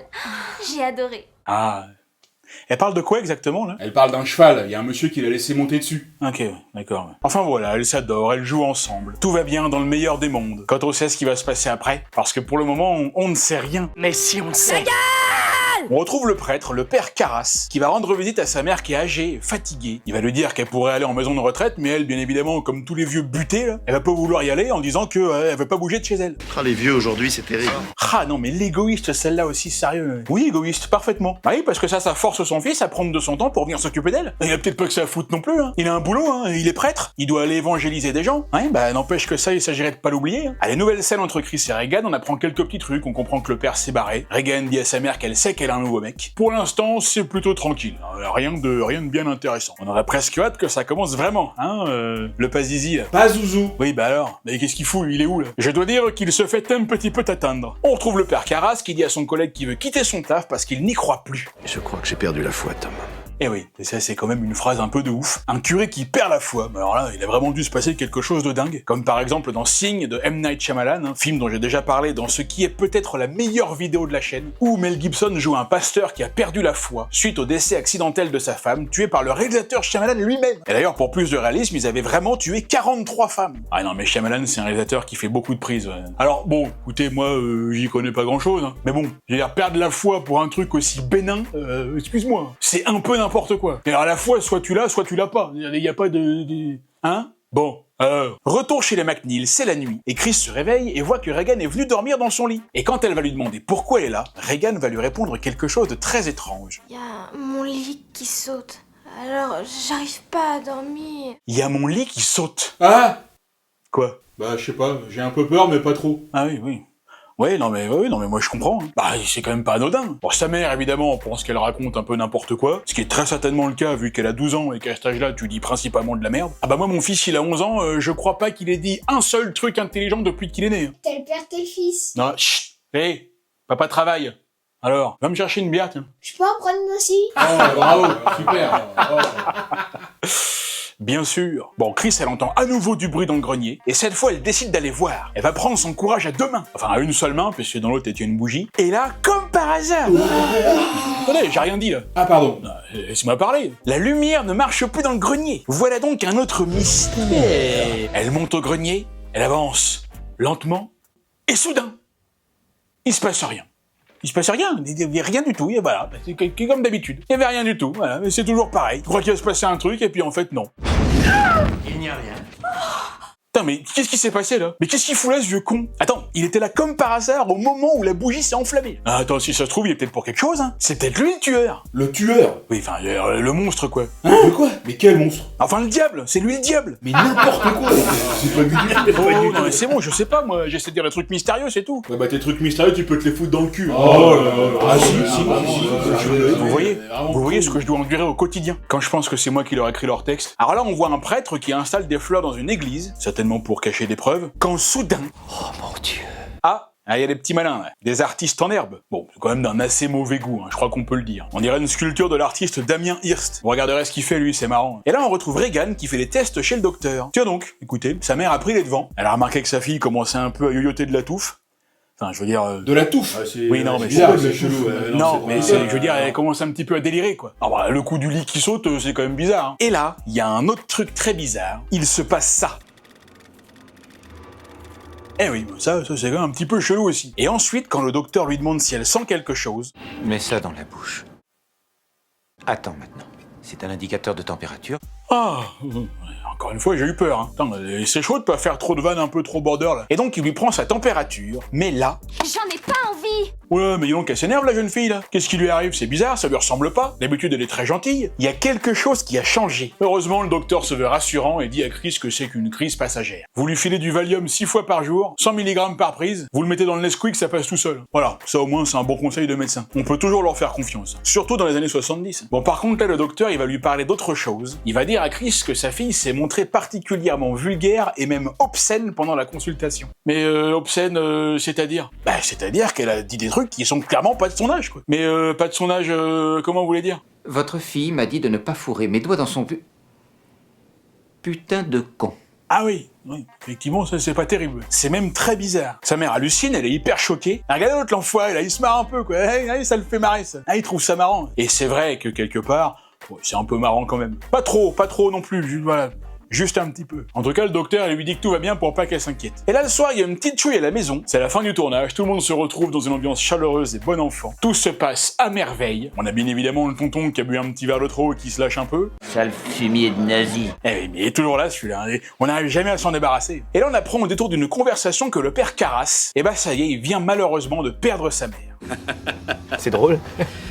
J'ai adoré. Ah... Elle parle de quoi exactement, là? Elle parle d'un cheval, il y a un monsieur qui l'a laissé monter dessus. Ok, d'accord. Enfin voilà, elles s'adorent, elles jouent ensemble. Tout va bien dans le meilleur des mondes. Quand on sait ce qui va se passer après, parce que pour le moment, on ne sait rien. Mais si on le sait. On retrouve le prêtre, le père Carras, qui va rendre visite à sa mère qui est âgée, fatiguée. Il va lui dire qu'elle pourrait aller en maison de retraite, mais elle, bien évidemment, comme tous les vieux butés, là, elle va pas vouloir y aller en disant que elle veut pas bouger de chez elle. Ah, les vieux aujourd'hui, c'est terrible. Ah non, mais l'égoïste, celle-là aussi, sérieux. Oui, égoïste, parfaitement. Bah oui, parce que ça force son fils à prendre de son temps pour venir s'occuper d'elle. Il a peut-être pas que ça à foutre non plus, hein. Il a un boulot, hein, il est prêtre, il doit aller évangéliser des gens. Hein, bah n'empêche que ça, il s'agirait de pas l'oublier. Hein. À la nouvelle scène entre Chris et Regan, on apprend quelques petits trucs, on comprend que le père s'est barré. Regan dit à sa mère qu'elle sait qu'elle a un nouveau mec. Pour l'instant, c'est plutôt tranquille. Rien de bien intéressant. On aurait presque hâte que ça commence vraiment, hein, le Pazizi, là. Pas Zouzou. Oui, bah alors, mais qu'est-ce qu'il fout? Il est où, là? Je dois dire qu'il se fait un petit peu atteindre. On retrouve le père Carras qui dit à son collègue qu'il veut quitter son taf parce qu'il n'y croit plus. Je crois que j'ai perdu la foi, Tom. Eh oui, et ça c'est quand même une phrase un peu de ouf. Un curé qui perd la foi. Alors là, il a vraiment dû se passer quelque chose de dingue. Comme par exemple dans Signe de M. Night Shyamalan, un film dont j'ai déjà parlé dans ce qui est peut-être la meilleure vidéo de la chaîne, où Mel Gibson joue un pasteur qui a perdu la foi suite au décès accidentel de sa femme, tué par le réalisateur Shyamalan lui-même. Et d'ailleurs, pour plus de réalisme, ils avaient vraiment tué 43 femmes. Ah non, mais Shyamalan, c'est un réalisateur qui fait beaucoup de prises. Ouais. Alors bon, écoutez, moi, j'y connais pas grand-chose, hein. Mais bon, je veux dire, perdre la foi pour un truc aussi bénin, excuse-moi, c'est un peu n'importe quoi. Et alors à la fois, soit tu l'as pas. Il y a pas de... Hein? Bon. Retour chez les McNeil, c'est la nuit, et Chris se réveille et voit que Regan est venue dormir dans son lit. Et quand elle va lui demander pourquoi elle est là, Regan va lui répondre quelque chose de très étrange. Il y a mon lit qui saute. Alors, j'arrive pas à dormir. Il y a mon lit qui saute. Ah! Quoi? Bah, je sais pas, j'ai un peu peur, mais pas trop. Ah oui. Oui, non mais moi je comprends. Hein. Bah, c'est quand même pas anodin. Bon, sa mère, évidemment, on pense qu'elle raconte un peu n'importe quoi, ce qui est très certainement le cas vu qu'elle a 12 ans et qu'à cet âge-là, tu dis principalement de la merde. Ah bah moi, mon fils, il a 11 ans, je crois pas qu'il ait dit un seul truc intelligent depuis qu'il est né. Tel père, tel fils. Non, chut. Hé, papa travaille. Alors, va me chercher une bière, tiens. Je peux en prendre une aussi? Oh, bravo, super. Oh. Bien sûr. Bon, Chris, elle entend à nouveau du bruit dans le grenier, et cette fois, elle décide d'aller voir. Elle va prendre son courage à deux mains. Enfin, à une seule main, puisque dans l'autre, elle tient une bougie. Et là, comme par par hasard. Attendez, j'ai rien dit là. Ah, pardon. Laisse-moi parler. La lumière ne marche plus dans le grenier. Voilà donc un autre mystère. Elle monte au grenier, elle avance lentement, et soudain, il se passe rien. Il se passe rien, il n'y a rien du tout, et voilà, c'est comme d'habitude. Il n'y avait rien du tout, voilà, mais c'est toujours pareil. Je crois qu'il va se passer un truc, et puis en fait, non. Il n'y a rien. Putain, mais qu'est-ce qui s'est passé là? Mais qu'est-ce qu'il fout là, ce vieux con? Attends, il était là comme par hasard au moment où la bougie s'est enflammée. Ah, attends, si ça se trouve, il est peut-être pour quelque chose, hein. C'est peut-être lui le tueur. Le tueur? Oui, enfin, le monstre, quoi. Hein? De quoi? Mais quel monstre? Enfin, le diable, c'est lui le diable. Mais n'importe quoi. C'est pas du tout. Oh, non, mais c'est bon, je sais pas, moi, j'essaie de dire des trucs mystérieux, c'est tout. Ouais, bah tes trucs mystérieux, tu peux te les foutre dans le cul. Oh là là. Ah si. Vous voyez ce que je dois endurer au quotidien quand je pense que c'est moi qui leur ai écrit leur texte. Alors là, on voit un prêtre qui installe des fleurs dans une église, certainement pour cacher des preuves, quand soudain... Oh mon Dieu. Ah, il y a des petits malins, là. Des artistes en herbe. Bon, c'est quand même d'un assez mauvais goût, hein, je crois qu'on peut le dire. On dirait une sculpture de l'artiste Damien Hirst. Vous regarderez ce qu'il fait, lui, c'est marrant. Et là, on retrouve Regan qui fait des tests chez le docteur. Tiens donc, écoutez, sa mère a pris les devants. Elle a remarqué que sa fille commençait un peu à yoyoter de la touffe. Enfin, je veux dire... De la touffe. Oui, non, mais bizarre, c'est chelou. Non, mais je veux dire, elle commence un petit peu à délirer, quoi. Ah bah, le coup du lit qui saute, c'est quand même bizarre. Hein. Et là, il y a un autre truc très bizarre. Il se passe ça. Eh oui, ça c'est quand même un petit peu chelou aussi. Et ensuite, quand le docteur lui demande si elle sent quelque chose... Mets ça dans la bouche. Attends maintenant. C'est un indicateur de température. Ah, encore une fois, j'ai eu peur. Hein. Attends, c'est chaud de pas faire trop de vannes un peu trop border, là. Et donc, il lui prend sa température, mais là... J'en ai pas envie. Ouais, mais dis donc, elle s'énerve, la jeune fille, là. Qu'est-ce qui lui arrive? C'est bizarre, ça lui ressemble pas. D'habitude, elle est très gentille. Il y a quelque chose qui a changé. Heureusement, le docteur se veut rassurant et dit à Chris que c'est qu'une crise passagère. Vous lui filez du Valium 6 fois par jour, 100 mg par prise, vous le mettez dans le Nesquik, ça passe tout seul. Voilà, ça au moins, c'est un bon conseil de médecin. On peut toujours leur faire confiance. Surtout dans les années 70. Bon, par contre, là, le docteur, il va lui parler d'autre chose. Il va dire à Chris que sa fille s'est montrée particulièrement vulgaire et même obscène pendant la consultation. Mais obscène, c'est-à-dire? Bah, c'est-à-dire qu'elle a dit des trucs qui sont clairement pas de son âge, quoi. Mais pas de son âge, comment vous voulez dire? Votre fille m'a dit de ne pas fourrer mes doigts dans son putain de con. Ah oui, effectivement, ça c'est pas terrible. C'est même très bizarre. Sa mère hallucine, elle est hyper choquée. Regardez l'autre l'enfoiré, là, il se marre un peu, quoi. Hey, ça le fait marrer, ça. Ah, il trouve ça marrant. Et c'est vrai que quelque part, c'est un peu marrant quand même. Pas trop non plus, voilà. Juste un petit peu. En tout cas, le docteur lui dit que tout va bien pour pas qu'elle s'inquiète. Et là, le soir, il y a une petite chouille à la maison. C'est la fin du tournage, tout le monde se retrouve dans une ambiance chaleureuse et bon enfant. Tout se passe à merveille. On a bien évidemment le tonton qui a bu un petit verre de trop et qui se lâche un peu. Sale fumier de nazi. Eh oui, mais il est toujours là, celui-là. On n'arrive jamais à s'en débarrasser. Et là, on apprend au détour d'une conversation que le père Carras, eh ben ça y est, il vient malheureusement de perdre sa mère. C'est drôle.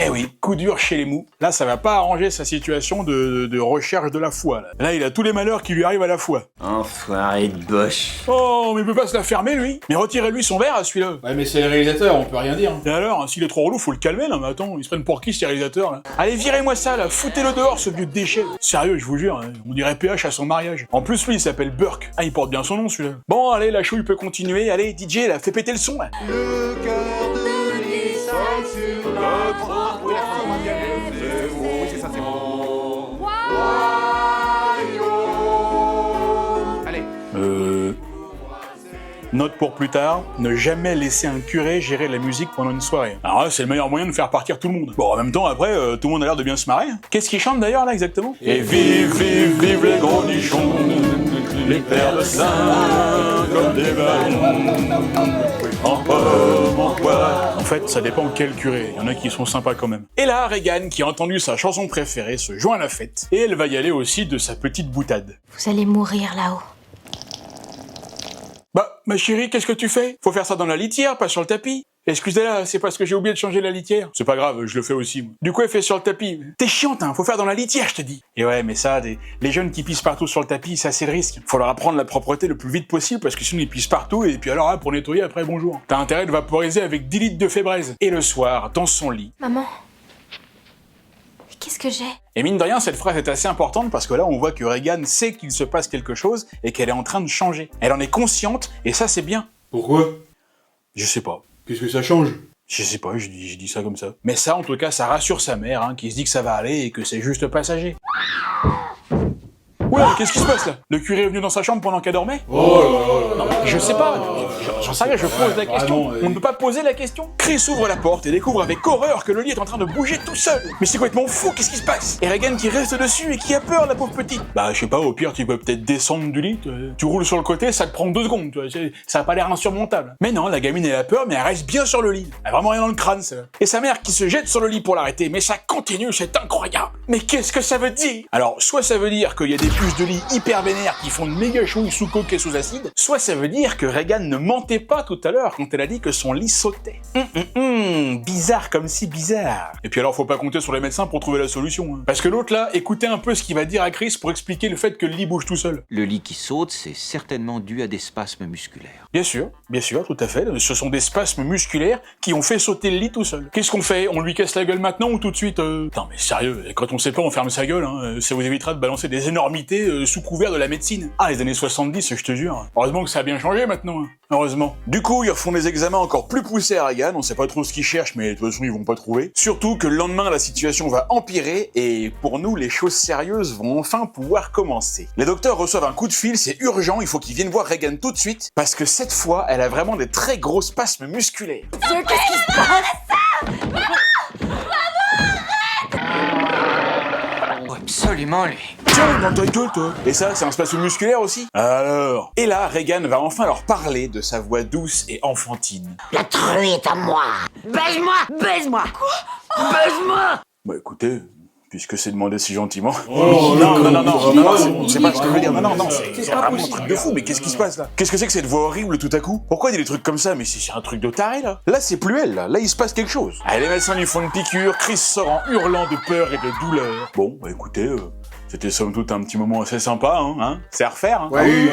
Eh oui, coup dur chez les mous. Là, ça va pas arranger sa situation de recherche de la foi. Là, il a tous les malheurs qui lui arrivent à la fois. Enfoiré de boche. Oh, mais il peut pas se la fermer, lui. Mais retirez-lui son verre à celui-là. Ouais, mais c'est le réalisateur, on peut rien dire. Et alors, s'il est trop relou, faut le calmer, là. Mais attends, ils se prennent pour qui, ces réalisateurs, là? Allez, virez-moi ça, là. Foutez-le dehors, ce vieux déchet. Sérieux, je vous jure, hein, on dirait PH à son mariage. En plus, lui, il s'appelle Burke. Ah, il porte bien son nom, celui-là. Bon, allez, la chouille peut continuer. Allez, DJ, là, fais péter le son, là. Le cœur de l'histoire sur notre Oui, c'est ça, c'est bon. Allez. Note pour plus tard, ne jamais laisser un curé gérer la musique pendant une soirée. Alors là, c'est le meilleur moyen de faire partir tout le monde. Bon, en même temps, après, tout le monde a l'air de bien se marrer. Qu'est-ce qu'il chante d'ailleurs, là, exactement? Et vive, vive, vive les gros nichons, les pères de saints, comme des ballons, en pomme, en quoi. En fait, ça dépend quel curé, il y en a qui sont sympas quand même. Et là, Regan, qui a entendu sa chanson préférée, se joint à la fête, et elle va y aller aussi de sa petite boutade. Vous allez mourir là-haut. Bah, ma chérie, qu'est-ce que tu fais? Faut faire ça dans la litière, pas sur le tapis. Excusez-la, c'est parce que j'ai oublié de changer la litière. C'est pas grave, je le fais aussi, moi. Du coup, elle fait sur le tapis. T'es chiante, hein, faut faire dans la litière, je te dis. Et ouais, mais ça, les jeunes qui pissent partout sur le tapis, ça c'est le risque. Faut leur apprendre la propreté le plus vite possible, parce que sinon ils pissent partout, et puis alors là, pour nettoyer, après, bonjour. T'as intérêt de vaporiser avec 10 litres de Fébraise. Et le soir, dans son lit. Maman. Qu'est-ce que j'ai? Et mine de rien, cette phrase est assez importante parce que là, on voit que Regan sait qu'il se passe quelque chose et qu'elle est en train de changer. Elle en est consciente, et ça, c'est bien. Pourquoi? Je sais pas. Qu'est-ce que ça change? Je sais pas, j'ai dit ça comme ça. Mais ça, en tout cas, ça rassure sa mère, hein, qui se dit que ça va aller et que c'est juste passager. Ouais, qu'est-ce qui se passe là? Le curé est venu dans sa chambre pendant qu'elle dormait? Oh là là là. Non, je sais pas. J'en sais rien, je pose la question. On ne peut pas poser la question. Chris ouvre la porte et découvre avec horreur que le lit est en train de bouger tout seul. Mais c'est complètement fou, qu'est-ce qui se passe? Et Regan qui reste dessus et qui a peur, la pauvre petite. Bah, je sais pas, au pire, tu peux peut-être descendre du lit. Tu roules sur le côté, ça te prend 2 secondes. Tu vois, ça a pas l'air insurmontable. Mais non, la gamine, elle a peur, mais elle reste bien sur le lit. Elle a vraiment rien dans le crâne, ça. Et sa mère qui se jette sur le lit pour l'arrêter. Mais ça continue, c'est incroyable. Mais qu'est-ce que ça veut dire? Alors, soit ça veut dire qu'il y a des puces de lit hyper vénères qui font de méga chouilles sous coke et sous acide, soit ça veut dire que Regan ne mentait pas tout à l'heure quand elle a dit que son lit sautait. Bizarre comme si bizarre. Et puis alors, faut pas compter sur les médecins pour trouver la solution. Hein. Parce que l'autre là, écoutez un peu ce qu'il va dire à Chris pour expliquer le fait que le lit bouge tout seul. Le lit qui saute, c'est certainement dû à des spasmes musculaires. Bien sûr, tout à fait. Ce sont des spasmes musculaires qui ont fait sauter le lit tout seul. Qu'est-ce qu'on fait? On lui casse la gueule maintenant ou tout de suite Non mais sérieux, quand on sait pas, on ferme sa gueule. Hein. Ça vous évitera de balancer des énormités sous couvert de la médecine. Ah, les années 70, je te jure. Heureusement que ça a bien changé maintenant. Hein. Heureusement. Du coup, ils refont des examens encore plus poussés à Regan. On sait pas trop ce qu'ils cherchent, mais de toute façon, ils vont pas trouver. Surtout que le lendemain, la situation va empirer et pour nous, les choses sérieuses vont enfin pouvoir commencer. Les docteurs reçoivent un coup de fil, c'est urgent, il faut qu'ils viennent voir Regan tout de suite parce que cette fois, elle a vraiment des très gros spasmes musculaires. Qu'est-ce qui se passe? Absolument, lui. Tiens, dans ta gueule, toi. Et ça, c'est un spasme musculaire aussi? Alors. Et là, Regan va enfin leur parler de sa voix douce et enfantine. La truie est à moi. Baise-moi. Baise-moi. Quoi? Baise-moi. Bah écoutez, puisque c'est demandé si gentiment. Oh, non, c'est pas ce que je veux dire. Non, c'est vraiment un truc de fou, mais qu'est-ce qui se passe là? Qu'est-ce que c'est que cette voix horrible tout à coup? Pourquoi il y a des trucs comme ça? Mais c'est un truc de taré là. Là, c'est plus elle, là il se passe quelque chose. Allez, les médecins lui font une piqûre, Chris sort en hurlant de peur et de douleur. Bon, bah écoutez, c'était somme toute un petit moment assez sympa, hein. C'est à refaire, hein. Oui,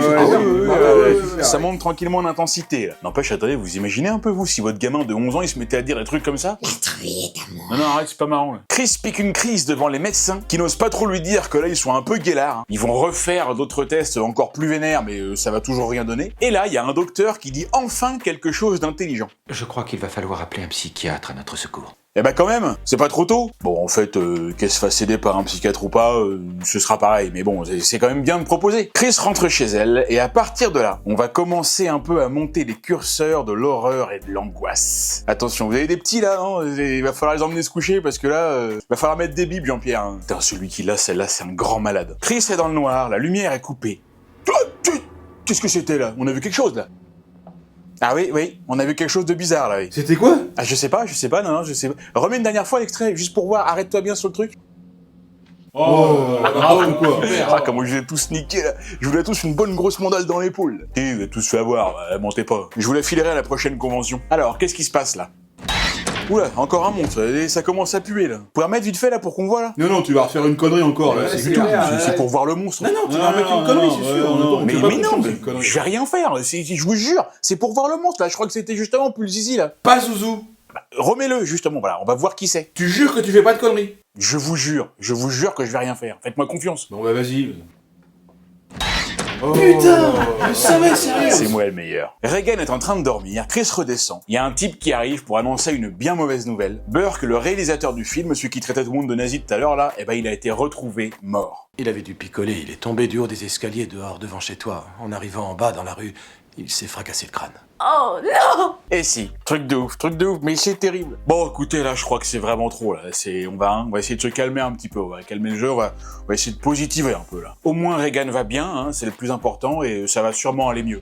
Ça monte tranquillement en intensité, là. N'empêche, attendez, vous imaginez un peu, vous, si votre gamin de 11 ans, il se mettait à dire des trucs comme ça? La truie est à moi. Non, arrête, c'est pas marrant, là. Chris pique une crise devant les médecins, qui n'osent pas trop lui dire que là, ils sont un peu guélards. Hein. Ils vont refaire d'autres tests encore plus vénères, mais ça va toujours rien donner. Et là, il y a un docteur qui dit enfin quelque chose d'intelligent. Je crois qu'il va falloir appeler un psychiatre à notre secours. Eh ben quand même, c'est pas trop tôt. Bon, en fait, qu'elle se fasse aider par un psychiatre ou pas, ce sera pareil. Mais bon, c'est quand même bien de proposer. Chris rentre chez elle, et à partir de là, on va commencer un peu à monter les curseurs de l'horreur et de l'angoisse. Attention, vous avez des petits là, hein, il va falloir les emmener se coucher, parce que là, va falloir mettre des bibes, Jean-Pierre. Hein. Putain, celui qui l'a, celle-là, c'est un grand malade. Chris est dans le noir, la lumière est coupée. Qu'est-ce que c'était là? On a vu quelque chose là? Ah oui, on a vu quelque chose de bizarre là, oui. C'était quoi? Ah je sais pas, non, je sais pas. Remets une dernière fois l'extrait, juste pour voir, arrête-toi bien sur le truc. Bravo quoi. Ah, comment je vous ai tous niqué là. Je voulais tous une bonne grosse mandale dans l'épaule. Et vous avez tous fait avoir, mentez pas. Je vous la filerai à la prochaine convention. Alors, qu'est-ce qui se passe là? Oula, encore un monstre, et ça commence à puer là. Vous pouvez remettre vite fait là pour qu'on voit là? Non, tu vas refaire une connerie encore là, c'est pour voir le monstre. Non, tu vas remettre une connerie, c'est sûr. Mais non, je vais rien faire, je vous jure, c'est pour voir le monstre là, je crois que c'était justement plus le zizi là. Pas Zouzou. Remets-le justement, voilà, on va voir qui c'est. Tu jures que tu fais pas de conneries? Je vous jure que je vais rien faire, faites-moi confiance. Bon bah vas-y. Putain, je savais, sérieux. C'est moi le meilleur. Regan est en train de dormir, Chris redescend. Il y a un type qui arrive pour annoncer une bien mauvaise nouvelle. Burke, le réalisateur du film, celui qui traitait tout le monde de nazi tout à l'heure là, il a été retrouvé mort. Il avait dû picoler, il est tombé du haut des escaliers dehors devant chez toi. En arrivant en bas dans la rue, il s'est fracassé le crâne. Oh non! Et si, truc de ouf, mais c'est terrible. Bon, écoutez, là, je crois que c'est vraiment trop, là. On va essayer de se calmer un petit peu, on va calmer le jeu, on va essayer de positiver un peu, là. Au moins, Regan va bien, hein, c'est le plus important, et ça va sûrement aller mieux.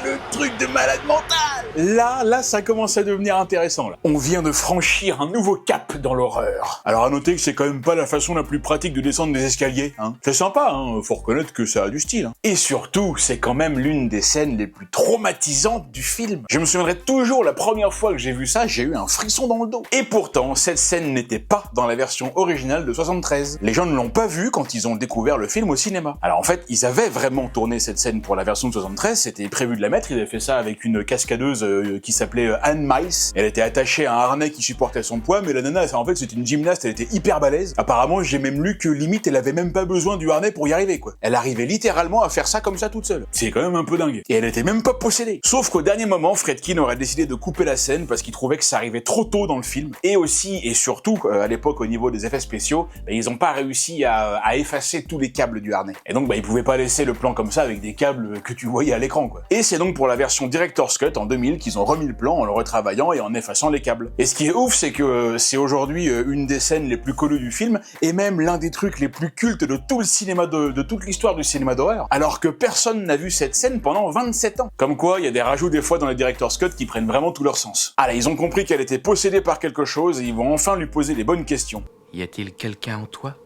Le truc de malade mental. Là, ça commence à devenir intéressant, là. On vient de franchir un nouveau cap dans l'horreur. Alors, à noter que c'est quand même pas la façon la plus pratique de descendre des escaliers, hein. C'est sympa, hein. Faut reconnaître que ça a du style, hein. Et surtout, c'est quand même l'une des scènes les plus traumatisantes du film. Je me souviendrai toujours la première fois que j'ai vu ça, j'ai eu un frisson dans le dos. Et pourtant, cette scène n'était pas dans la version originale de 73. Les gens ne l'ont pas vue quand ils ont découvert le film au cinéma. Alors en fait, ils avaient vraiment tourné cette scène pour la version de 73, c'était prévu de la mettre, ils avaient fait ça avec une cascadeuse qui s'appelait Anne Miles. Elle était attachée à un harnais qui supportait son poids, mais la nana, en fait, c'était une gymnaste, elle était hyper balèze. Apparemment, j'ai même lu que limite, elle avait même pas besoin du harnais pour y arriver, quoi. Elle arrivait littéralement à faire ça comme ça toute seule. C'est quand même un peu dingue. Et elle était même pas possédée. Sauf qu'au dernier moment, Friedkin aurait décidé de couper la scène parce qu'il trouvait que ça arrivait trop tôt dans le film. Et aussi, et surtout, à l'époque, au niveau des effets spéciaux, ils ont pas réussi à effacer tous les câbles du harnais. Et donc, ils pouvaient pas laisser le plan comme ça avec des câbles que tu voyais à l'écran, quoi. Et c'est donc pour la version Director's Cut en 2000 qu'ils ont remis le plan en le retravaillant et en effaçant les câbles. Et ce qui est ouf, c'est que c'est aujourd'hui une des scènes les plus connues du film et même l'un des trucs les plus cultes de tout le cinéma de toute l'histoire du cinéma d'horreur, alors que personne n'a vu cette scène pendant 27 ans. Comme quoi, il y a des rajouts des fois dans les Director's Cut qui prennent vraiment tout leur sens. Ah là, ils ont compris qu'elle était possédée par quelque chose et ils vont enfin lui poser les bonnes questions. Y a-t-il quelqu'un en toi?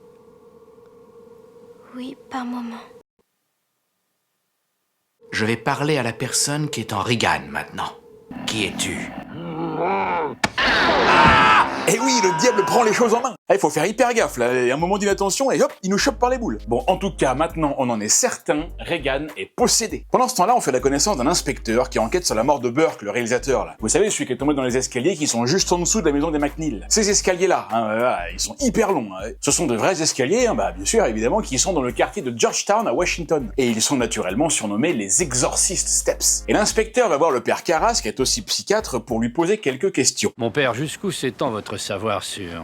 Oui, par moment. Je vais parler à la personne qui est en Regan maintenant. Qui es-tu? Et oui, le diable prend les choses en main. Il faut faire hyper gaffe, là. Il y a un moment d'inattention et hop, il nous chope par les boules. Bon, en tout cas, maintenant, on en est certain, Regan est possédé. Pendant ce temps-là, on fait la connaissance d'un inspecteur qui enquête sur la mort de Burke, le réalisateur, là. Vous savez, celui qui est tombé dans les escaliers qui sont juste en dessous de la maison des McNeil. Ces escaliers-là, ils sont hyper longs. Ce sont de vrais escaliers, bien sûr, évidemment, qui sont dans le quartier de Georgetown à Washington. Et ils sont naturellement surnommés les Exorcist Steps. Et l'inspecteur va voir le père Karras, qui est aussi psychiatre, pour lui poser quelques questions. Mon père, jusqu'où s'étend votre savoir sur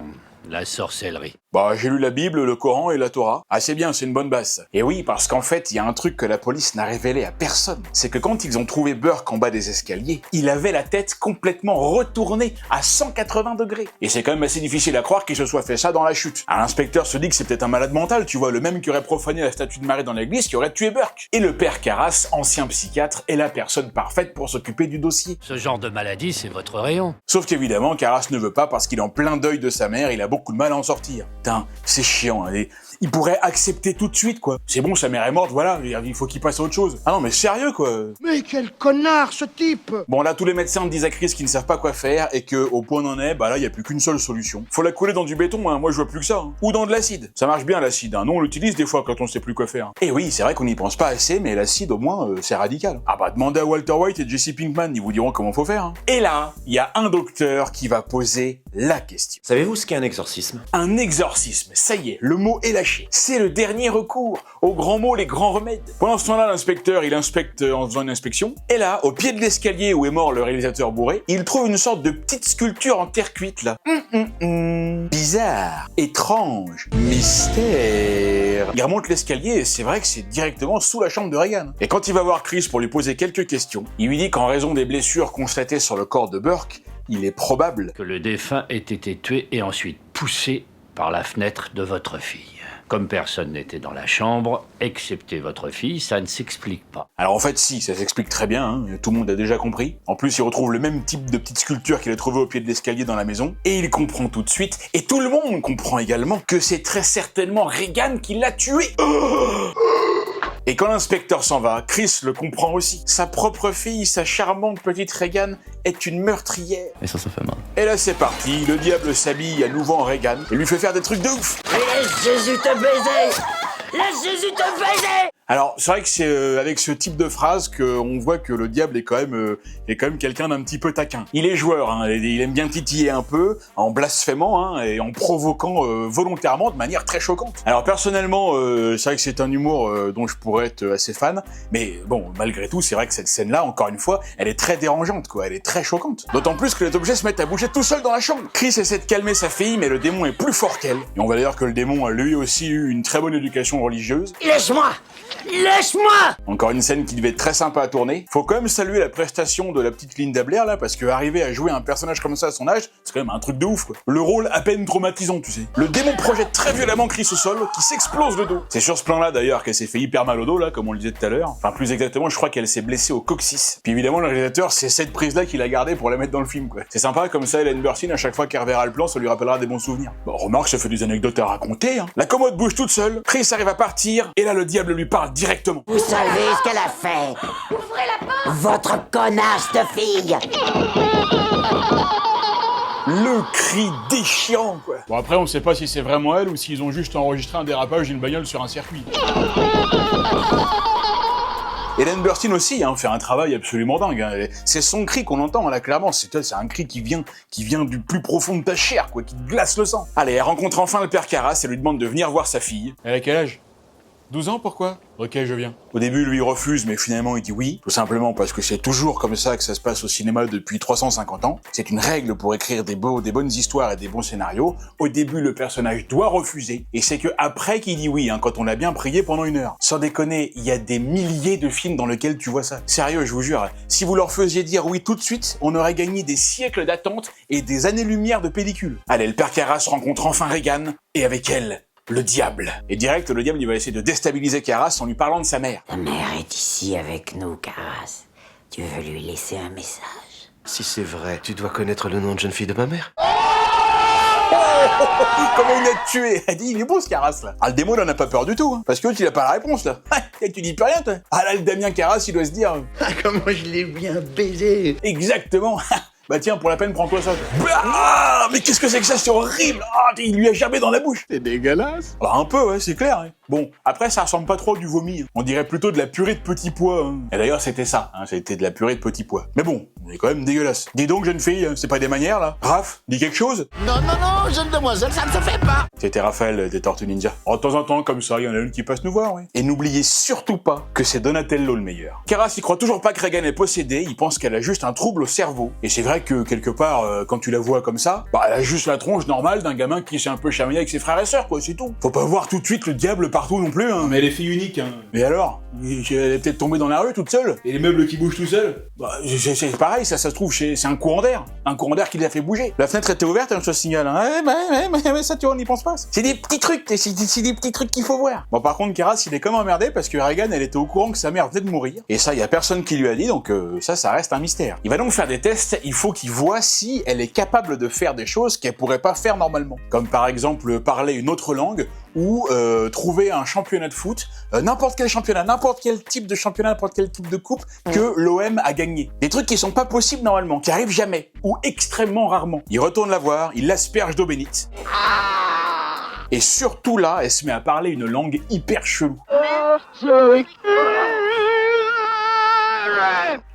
la sorcellerie? J'ai lu la Bible, le Coran et la Torah. Ah, c'est bien, c'est une bonne base. Et oui, parce qu'en fait, il y a un truc que la police n'a révélé à personne. C'est que quand ils ont trouvé Burke en bas des escaliers, il avait la tête complètement retournée à 180 degrés. Et c'est quand même assez difficile à croire qu'il se soit fait ça dans la chute. Alors, l'inspecteur se dit que c'est peut-être un malade mental, tu vois, le même qui aurait profané la statue de Marie dans l'église, qui aurait tué Burke. Et le père Karras, ancien psychiatre, est la personne parfaite pour s'occuper du dossier. Ce genre de maladie, c'est votre rayon. Sauf qu'évidemment, Karras ne veut pas parce qu'il est en plein deuil de sa mère, il a beaucoup de mal à en sortir. Putain, c'est chiant, hein. Il pourrait accepter tout de suite, quoi. C'est bon, sa mère est morte, voilà, il faut qu'il passe à autre chose. Ah non, mais sérieux, quoi. Mais quel connard, ce type! Bon, là, tous les médecins disent à Chris qu'ils ne savent pas quoi faire et que, au point d'en est, là, il y a plus qu'une seule solution. Faut la couler dans du béton, hein. Moi, je vois plus que ça. Hein. Ou dans de l'acide. Ça marche bien, l'acide, hein. Nous, on l'utilise des fois quand on sait plus quoi faire. Et oui, c'est vrai qu'on n'y pense pas assez, mais l'acide, au moins, c'est radical. Demandez à Walter White et Jesse Pinkman, ils vous diront comment faut faire. Hein. Et là, il y a un docteur qui va poser la question. Savez-vous ce qu'est un exorcisme? Un exorcisme, ça y est, le mot est lâché. C'est le dernier recours. Aux grands mots, les grands remèdes. Pendant ce temps-là, l'inspecteur, il inspecte en faisant une inspection. Et là, au pied de l'escalier où est mort le réalisateur bourré, il trouve une sorte de petite sculpture en terre cuite, là. Bizarre, étrange, mystère. Il remonte l'escalier et c'est vrai que c'est directement sous la chambre de Regan. Et quand il va voir Chris pour lui poser quelques questions, il lui dit qu'en raison des blessures constatées sur le corps de Burke, il est probable que le défunt ait été tué et ensuite poussé par la fenêtre de votre fille. Comme personne n'était dans la chambre, excepté votre fille, ça ne s'explique pas. Alors en fait, si, ça s'explique très bien, hein. Tout le monde a déjà compris. En plus, il retrouve le même type de petite sculpture qu'il a trouvé au pied de l'escalier dans la maison, et il comprend tout de suite, et tout le monde comprend également, que c'est très certainement Regan qui l'a tué. Et quand l'inspecteur s'en va, Chris le comprend aussi. Sa propre fille, sa charmante petite Regan, est une meurtrière. Et ça fait mal. Et là c'est parti, le diable s'habille à nouveau en Regan et lui fait faire des trucs de ouf. Laisse Jésus te baiser! Laisse Jésus te baiser! Alors, c'est vrai que c'est avec ce type de phrase qu'on voit que le diable est quand même quelqu'un d'un petit peu taquin. Il est joueur, hein, il aime bien titiller un peu, en blasphémant, hein, et en provoquant volontairement de manière très choquante. Alors personnellement, c'est vrai que c'est un humour dont je pourrais être assez fan, mais bon, malgré tout, c'est vrai que cette scène-là, encore une fois, elle est très dérangeante, quoi, elle est très choquante. D'autant plus que les objets se mettent à bouger tout seul dans la chambre. Chris essaie de calmer sa fille, mais le démon est plus fort qu'elle. Et on va dire que le démon a lui aussi eu une très bonne éducation religieuse. Laisse-moi! Lâche-moi! Encore une scène qui devait être très sympa à tourner. Faut quand même saluer la prestation de la petite Linda Blair là, parce que arriver à jouer un personnage comme ça à son âge, c'est quand même un truc de ouf quoi. Le rôle à peine traumatisant, tu sais. Le démon projette très violemment Chris au sol, qui s'explose le dos. C'est sur ce plan-là d'ailleurs qu'elle s'est fait hyper mal au dos là, comme on le disait tout à l'heure. Enfin plus exactement, je crois qu'elle s'est blessée au coccyx. Puis évidemment le réalisateur, c'est cette prise-là qu'il a gardée pour la mettre dans le film quoi. C'est sympa comme ça, Ellen Burstyn à chaque fois qu'elle reverra le plan, ça lui rappellera des bons souvenirs. Bon, remarque, ça fait des anecdotes à raconter. Hein. La commode bouge toute seule. Chris arrive à partir et là le diable lui parle directement. Vous savez ce qu'elle a fait? Ouvrez la porte! Votre connasse de fille! Le cri déchirant, quoi. Bon, après, on sait pas si c'est vraiment elle ou s'ils ont juste enregistré un dérapage d'une bagnole sur un circuit. Ellen Burstyn aussi fait un travail absolument dingue. Hein. C'est son cri qu'on entend là, clairement. C'est un cri qui vient du plus profond de ta chair, quoi, qui te glace le sang. Allez, elle rencontre enfin le père Karras et lui demande de venir voir sa fille. Elle a quel âge? 12 ans, pourquoi? Ok, je viens. Au début, lui, il refuse, mais finalement, il dit oui. Tout simplement parce que c'est toujours comme ça que ça se passe au cinéma depuis 350 ans. C'est une règle pour écrire des bonnes histoires et des bons scénarios. Au début, le personnage doit refuser. Et c'est que après qu'il dit oui, quand on l'a bien prié pendant 1 heure. Sans déconner, il y a des milliers de films dans lesquels tu vois ça. Sérieux, je vous jure. Si vous leur faisiez dire oui tout de suite, on aurait gagné des siècles d'attente et des années-lumière de pellicule. Allez, le père Karras rencontre enfin Regan, et avec elle, le diable. Et direct, le diable, il va essayer de déstabiliser Karras en lui parlant de sa mère. Ta mère est ici avec nous, Karras. Tu veux lui laisser un message? Si c'est vrai, tu dois connaître le nom de jeune fille de ma mère. Comment il a tué? Elle dit, il est beau ce Karras là. Ah, le démon, il en a pas peur du tout, parce que il a pas la réponse là. Et tu dis plus rien, toi. Ah là, le Damien Karras, il doit se dire. Ah, comment je l'ai bien baisé! Exactement. Bah tiens, pour la peine, prends-toi ça. Ah, mais qu'est-ce que c'est que ça? C'est horrible. Ah, il lui a jamais dans la bouche. C'est dégueulasse. Bah un peu, ouais, c'est clair. Hein. Bon, après, ça ressemble pas trop à du vomi. Hein. On dirait plutôt de la purée de petits pois. Hein. Et d'ailleurs, c'était ça. Hein, c'était de la purée de petits pois. Mais bon, on est quand même dégueulasse. Dis donc, jeune fille, c'est pas des manières, là? Raph, dis quelque chose? Non, non, non, jeune demoiselle, ça ne se fait pas! C'était Raphaël des Tortues Ninja. Oh, de temps en temps, comme ça, il y en a une qui passe nous voir, oui. Et n'oubliez surtout pas que c'est Donatello le meilleur. Karras, il croit toujours pas que Regan est possédée, il pense qu'elle a juste un trouble au cerveau. Et c'est vrai que, quelque part, quand tu la vois comme ça, bah, elle a juste la tronche normale d'un gamin qui s'est un peu chamaillé avec ses frères et sœurs, quoi, c'est tout. Faut pas voir tout de suite le diable partout non plus, hein. Mais elle est fille unique, hein. Mais alors? Elle est peut-être tombée dans la rue toute seule. Et les meubles qui bougent tout seuls? Bah, c'est pareil, ça se trouve, c'est un courant d'air. Un courant d'air qui l'a fait bouger. La fenêtre était ouverte, elle se signale. Hein. Ouais, ça, tu vois, on n'y pense pas. C'est des petits trucs, c'est des petits trucs qu'il faut voir. Bon, par contre, Karras, il est comme emmerdé parce que Regan, elle était au courant que sa mère venait de mourir. Et ça, y a personne qui lui a dit, donc ça reste un mystère. Il va donc faire des tests, il faut qu'il voit si elle est capable de faire des choses qu'elle pourrait pas faire normalement. Comme par exemple, parler une autre langue, ou trouver un championnat de foot, n'importe quel championnat, n'importe quel type de championnat, n'importe quel type de coupe que l'OM a gagné. Des trucs qui sont pas possibles normalement, qui arrivent jamais, ou extrêmement rarement. Il retourne la voir, il l'asperge d'eau bénite. Et surtout là, elle se met à parler une langue hyper chelou.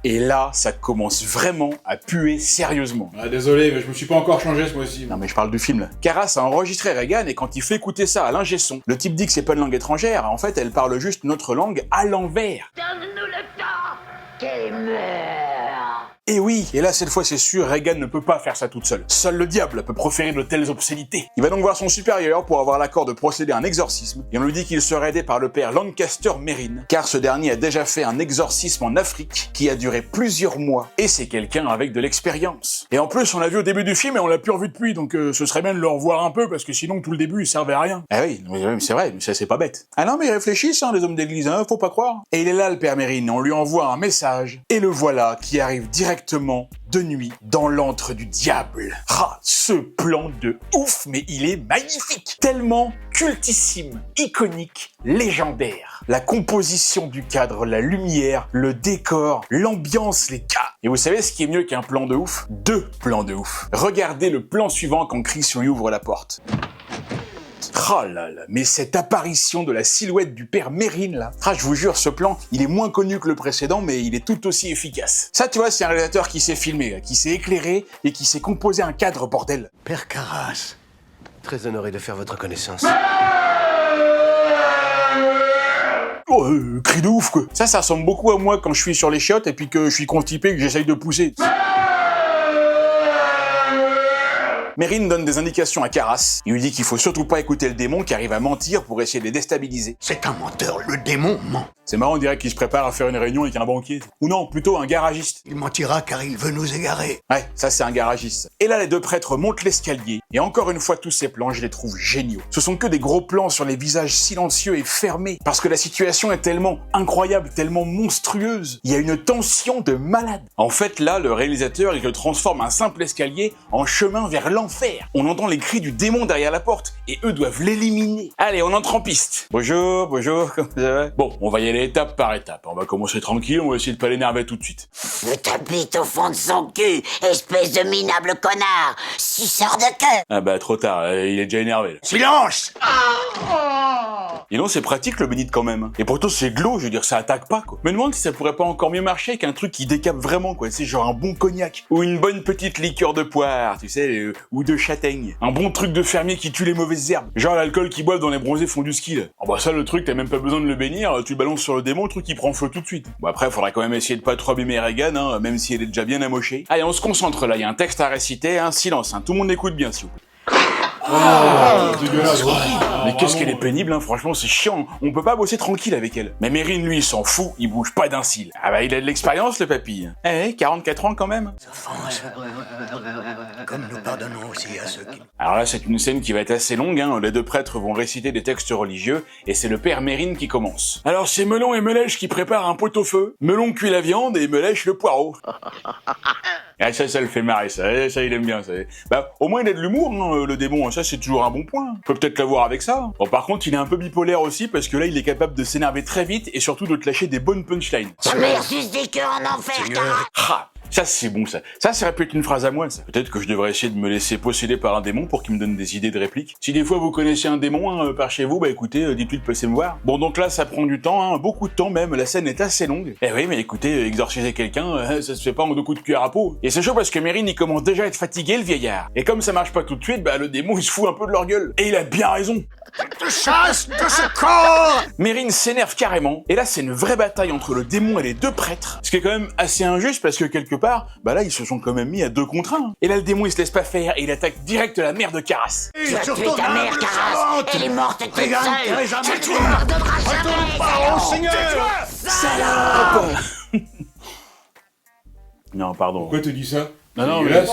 Et là, ça commence vraiment à puer sérieusement. Ah désolé, mais je me suis pas encore changé ce mois-ci. Non mais je parle du film là. Karras a enregistré Regan et quand il fait écouter ça à l'ingé son, le type dit que c'est pas une langue étrangère, en fait elle parle juste notre langue à l'envers. Donne-nous le temps qu'elle meure. Et oui, et là cette fois c'est sûr, Regan ne peut pas faire ça toute seule. Seul le diable peut proférer de telles obscénités. Il va donc voir son supérieur pour avoir l'accord de procéder à un exorcisme, et on lui dit qu'il serait aidé par le père Lancaster Merrin, car ce dernier a déjà fait un exorcisme en Afrique qui a duré plusieurs mois, et c'est quelqu'un avec de l'expérience. Et en plus on l'a vu au début du film et on l'a plus revu depuis, donc ce serait bien de le revoir un peu, parce que sinon tout le début il servait à rien. Ah oui, c'est vrai, mais ça c'est pas bête. Ah non mais ils réfléchissent, les hommes d'église, faut pas croire. Et il est là le père Merrin, on lui envoie un message, et le voilà qui arrive directement de nuit dans l'antre du diable. Ah, ce plan de ouf, mais il est magnifique, tellement cultissime, iconique, légendaire. La composition du cadre, la lumière, le décor, l'ambiance, les gars. Et vous savez ce qui est mieux qu'un plan de ouf? 2 plans de ouf. Regardez le plan suivant quand Chris lui ouvre la porte. Oh là là, mais cette apparition de la silhouette du père Merrin là, je vous jure, ce plan, il est moins connu que le précédent, mais il est tout aussi efficace. Ça, tu vois, c'est un réalisateur qui s'est filmé, qui s'est éclairé et qui s'est composé un cadre, bordel. Père Karras, très honoré de faire votre connaissance. Oh, cri de ouf, quoi. Ça ressemble beaucoup à moi quand je suis sur les chiottes et puis que je suis constipé et que j'essaye de pousser. Merrin donne des indications à Karras. Il lui dit qu'il faut surtout pas écouter le démon car il va mentir pour essayer de les déstabiliser. C'est un menteur, le démon ment. C'est marrant, on dirait qu'il se prépare à faire une réunion avec un banquier. Ou non, plutôt un garagiste. Il mentira car il veut nous égarer. Ouais, ça c'est un garagiste. Et là, les 2 prêtres montent l'escalier. Et encore une fois, tous ces plans, je les trouve géniaux. Ce sont que des gros plans sur les visages silencieux et fermés. Parce que la situation est tellement incroyable, tellement monstrueuse. Il y a une tension de malade. En fait, là, le réalisateur, il transforme un simple escalier en chemin vers l'enfer. On entend les cris du démon derrière la porte. Et eux doivent l'éliminer. Allez, on entre en piste. Bonjour, comment ça va? Bon, on va y aller étape par étape. On va commencer tranquille, on va essayer de pas l'énerver tout de suite. Je t'habite au fond de son cul, espèce de minable connard, suceur de queue. Ah bah trop tard, il est déjà énervé là. Silence! Et non, c'est pratique le bénite quand même. Et pourtant c'est glauque, je veux dire, ça attaque pas quoi. Me demande si ça pourrait pas encore mieux marcher qu'un truc qui décape vraiment quoi. C'est genre un bon cognac ou une bonne petite liqueur de poire, tu sais, ou de châtaigne. Un bon truc de fermier qui tue les mauvaises herbes. Genre l'alcool qu'ils boivent dans les bronzés font du ski là. Ah bah ça le truc, t'as même pas besoin de le bénir, tu le balances sur le démon, le truc il prend feu tout de suite. Bon après, faudrait quand même essayer de pas trop abîmer Regan, hein, même si elle est déjà bien amochée. Allez, on se concentre là, il y a un texte à réciter, hein, silence, hein, tout le monde écoute bien s'il vous plaît. Dégueulasse. Mais qu'est-ce qu'elle est pénible, hein, franchement, c'est chiant. On peut pas bosser tranquille avec elle. Mais Mérine, lui, il s'en fout, il bouge pas d'un cil. Ah bah, il a de l'expérience, le papy. Eh, 44 ans quand même. Comme nous pardonnons aussi à ceux qui... Alors là, c'est une scène qui va être assez longue, hein. Les deux prêtres vont réciter des textes religieux, et c'est le père Mérine qui commence. Alors, c'est Melon et Melèche qui préparent un pot-au-feu. Melon cuit la viande et Melèche le poireau. Ah, ça le fait marrer, ça il aime bien, ça. Bah, au moins il a de l'humour, hein, le démon, ça c'est toujours un bon point. On peut peut-être l'avoir avec ça. Bon, par contre, il est un peu bipolaire aussi, parce que là, il est capable de s'énerver très vite, et surtout de te lâcher des bonnes punchlines. Ta mère suce des cœurs en enfer, Cara. Ça c'est bon ça. Ça aurait pu être une phrase à moi ça. Peut-être que je devrais essayer de me laisser posséder par un démon pour qu'il me donne des idées de répliques. Si des fois vous connaissez un démon par chez vous, bah écoutez, dites-lui de passer me voir. Bon donc là ça prend du temps, hein, beaucoup de temps même, la scène est assez longue. Eh oui mais écoutez, exorciser quelqu'un, ça se fait pas en deux coups de cuillère à peau. Et c'est chaud parce que Mérine il commence déjà à être fatigué le vieillard. Et comme ça marche pas tout de suite, bah le démon il se fout un peu de leur gueule. Et il a bien raison. Te chasse de ce corps! Mérine s'énerve carrément, et là c'est une vraie bataille entre le démon et les deux prêtres, ce qui est quand même assez injuste parce que quelque part, bah là ils se sont quand même mis à 2 contre 1. Et là le démon il se laisse pas faire et il attaque direct la mère de Caras. Tu as tué ta mère, Caras. Elle est morte toute seule. Tu ne pardonneras jamais, Seigneur! Salope! Non, pardon. Pourquoi tu dis ça? Non, mais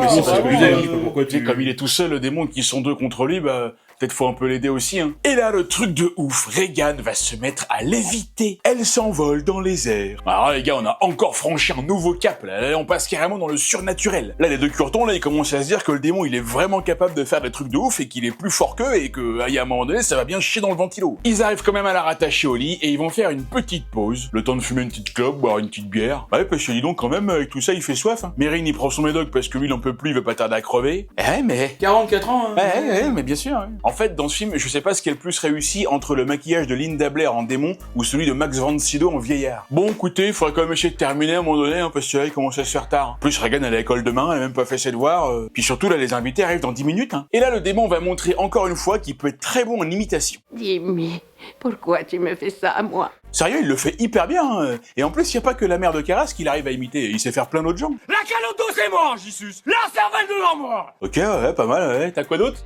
c'est parce que comme il est tout seul, le démon qui sont 2 contre lui, bah... peut-être faut un peu l'aider aussi, hein. Et là, le truc de ouf, Regan va se mettre à léviter. Elle s'envole dans les airs. Alors là, les gars, on a encore franchi un nouveau cap, là. On passe carrément dans le surnaturel. Là, les deux curtons, là, ils commencent à se dire que le démon, il est vraiment capable de faire des trucs de ouf et qu'il est plus fort qu'eux et que, y a un moment donné, ça va bien chier dans le ventilo. Ils arrivent quand même à la rattacher au lit et ils vont faire une petite pause. Le temps de fumer une petite clope, boire une petite bière. Ouais, parce que dis donc, quand même, avec tout ça, il fait soif, hein. Mérine, il prend son médoc parce que lui, il en peut plus, il veut pas tarder à crever. Eh, mais... 44 ans, hein. Ouais, mais bien sûr, ouais. En fait, dans ce film, je sais pas ce qui est le plus réussi entre le maquillage de Linda Blair en démon ou celui de Max von Sydow en vieillard. Bon, écoutez, il faudrait quand même essayer de terminer à un moment donné, hein, parce que là, il commence à se faire tard. En plus, Regan elle est à l'école demain, elle a même pas fait ses devoirs. Puis surtout, là, les invités arrivent dans 10 minutes. Hein. Et là, le démon va montrer encore une fois qu'il peut être très bon en imitation. Jimmy, pourquoi tu me fais ça à moi? Sérieux, il le fait hyper bien. Hein. Et en plus, il y a pas que la mère de Caras qu'il arrive à imiter. Il sait faire plein d'autres gens. La caloto, c'est moi, Gissus. La cervelle devant moi. Ok, ouais, pas mal, ouais. T'as quoi d'autre?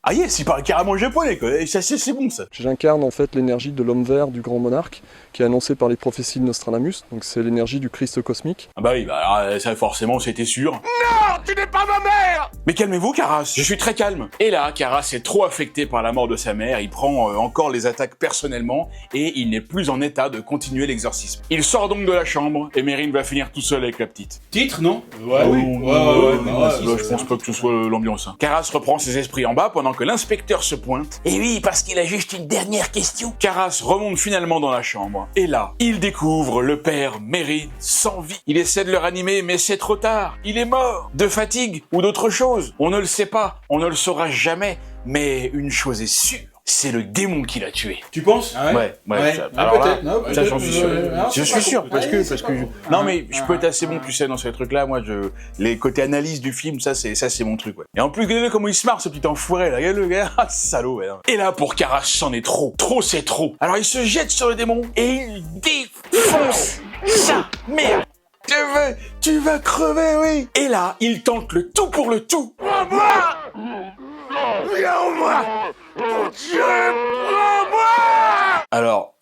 Ah yes, il parle carrément japonais, quoi. Et ça, c'est bon, ça. J'incarne en fait l'énergie de l'homme vert du grand monarque, qui est annoncé par les prophéties de Nostradamus. Donc c'est l'énergie du Christ cosmique. Ah bah oui, bah alors, ça forcément, c'était sûr. Non, tu n'es pas ma mère. Mais calmez-vous, Caras. Je suis très calme. Et là, Caras est trop affecté par la mort de sa mère. Il prend encore les attaques personnellement et il n'est plus en état de continuer l'exorcisme. Il sort donc de la chambre et Mérine va finir tout seul avec la petite. Titre, non? Ouais, je pense pas que ce soit l'ambiance. Hein. Caras reprend ses esprits en bas pendant que l'inspecteur se pointe. Et oui, parce qu'il a juste une dernière question. Caras remonte finalement dans la chambre. Et là, il découvre le père Mérine sans vie. Il essaie de le ranimer, mais c'est trop tard. Il est mort. De fatigue ou d'autre chose. On ne le sait pas. On ne le saura jamais. Mais une chose est sûre. C'est le démon qui l'a tué. Tu penses? Ah ouais. Ça, alors peut-être, là, non, ça j'en suis sûr. Je suis sûr, parce que non mais je peux être assez bon, tu sais, dans ces trucs-là, moi, les côtés analyse du film, ça c'est mon truc, ouais. Et en plus, regardez comment il se marre, ce petit enfoiré, là, regarde le gars, salaud, ouais. Et là, pour Caras, c'en est trop. Trop, c'est trop. Alors il se jette sur le démon, et il défonce sa merde. Tu vas crever, oui. Et là, il tente le tout pour le tout. Alors,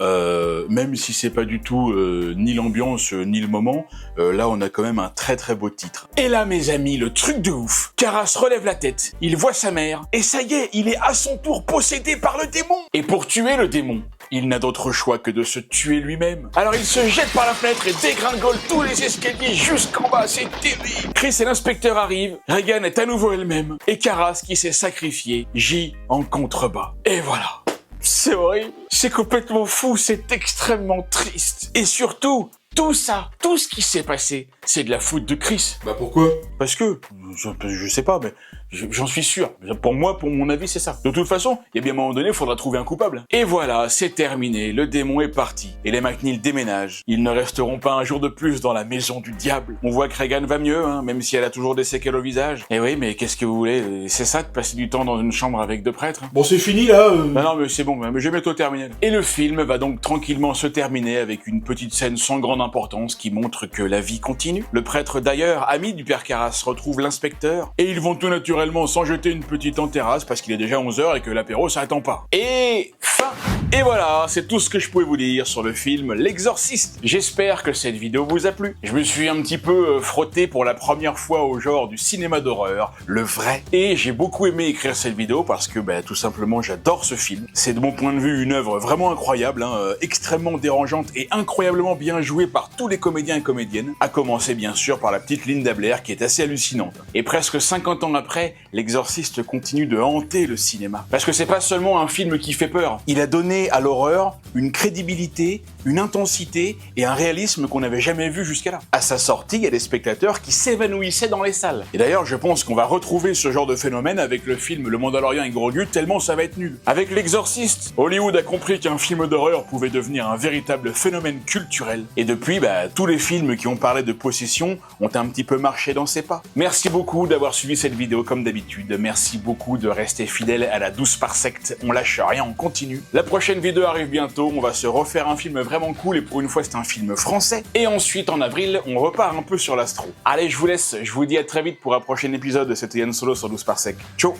même si c'est pas du tout ni l'ambiance ni le moment, là on a quand même un très très beau titre. Et là mes amis, le truc de ouf, Caras relève la tête, il voit sa mère, et ça y est, il est à son tour possédé par le démon. Et pour tuer le démon, il n'a d'autre choix que de se tuer lui-même. Alors il se jette par la fenêtre et dégringole tous les escaliers jusqu'en bas, c'est terrible. Chris et l'inspecteur arrivent, Regan est à nouveau elle-même, et Caras qui s'est sacrifié, gît en contrebas. Et voilà. C'est horrible, c'est complètement fou, c'est extrêmement triste. Et surtout, tout ça, tout ce qui s'est passé, c'est de la faute de Chris. Bah pourquoi? Parce que, je sais pas, mais J'en suis sûr. Pour moi, pour mon avis, c'est ça. De toute façon, il y a bien un moment donné, il faudra trouver un coupable. Et voilà, c'est terminé. Le démon est parti. Et les McNeil déménagent. Ils ne resteront pas un jour de plus dans la maison du diable. On voit que Regan va mieux, hein, même si elle a toujours des séquelles au visage. Et oui, mais qu'est-ce que vous voulez? C'est ça de passer du temps dans une chambre avec deux prêtres? Bon, c'est fini là. Non, mais c'est bon, mais je vais bientôt terminer. Et le film va donc tranquillement se terminer avec une petite scène sans grande importance qui montre que la vie continue. Le prêtre d'ailleurs, ami du père Carras, retrouve l'inspecteur et ils vont tout naturellement s'en jeter une petite en terrasse parce qu'il est déjà 11h et que l'apéro ça attend pas. Et fin. Et voilà, c'est tout ce que je pouvais vous dire sur le film L'Exorciste. J'espère que cette vidéo vous a plu. Je me suis un petit peu frotté pour la première fois au genre du cinéma d'horreur, le vrai. Et j'ai beaucoup aimé écrire cette vidéo parce que tout simplement j'adore ce film. C'est de mon point de vue une œuvre vraiment incroyable, hein, extrêmement dérangeante et incroyablement bien jouée par tous les comédiens et comédiennes, à commencer bien sûr par la petite Linda Blair qui est assez hallucinante. Et presque 50 ans après, L'Exorciste continue de hanter le cinéma. Parce que c'est pas seulement un film qui fait peur, il a donné à l'horreur une crédibilité, une intensité et un réalisme qu'on n'avait jamais vu jusqu'à là. À sa sortie, il y a des spectateurs qui s'évanouissaient dans les salles. Et d'ailleurs, je pense qu'on va retrouver ce genre de phénomène avec le film Le Mandalorian et Grogu, tellement ça va être nul. Avec L'Exorciste, Hollywood a compris qu'un film d'horreur pouvait devenir un véritable phénomène culturel. Et depuis, tous les films qui ont parlé de possession ont un petit peu marché dans ses pas. Merci beaucoup d'avoir suivi cette vidéo comme d'habitude. Merci beaucoup de rester fidèle à la 12 par secte. On lâche rien, on continue. La prochaine vidéo arrive bientôt. On va se refaire un film vraiment cool et pour une fois, c'est un film français. Et ensuite, en avril, on repart un peu sur l'astro. Allez, je vous laisse. Je vous dis à très vite pour un prochain épisode. C'était Yann Solo sur 12 par sec. Ciao!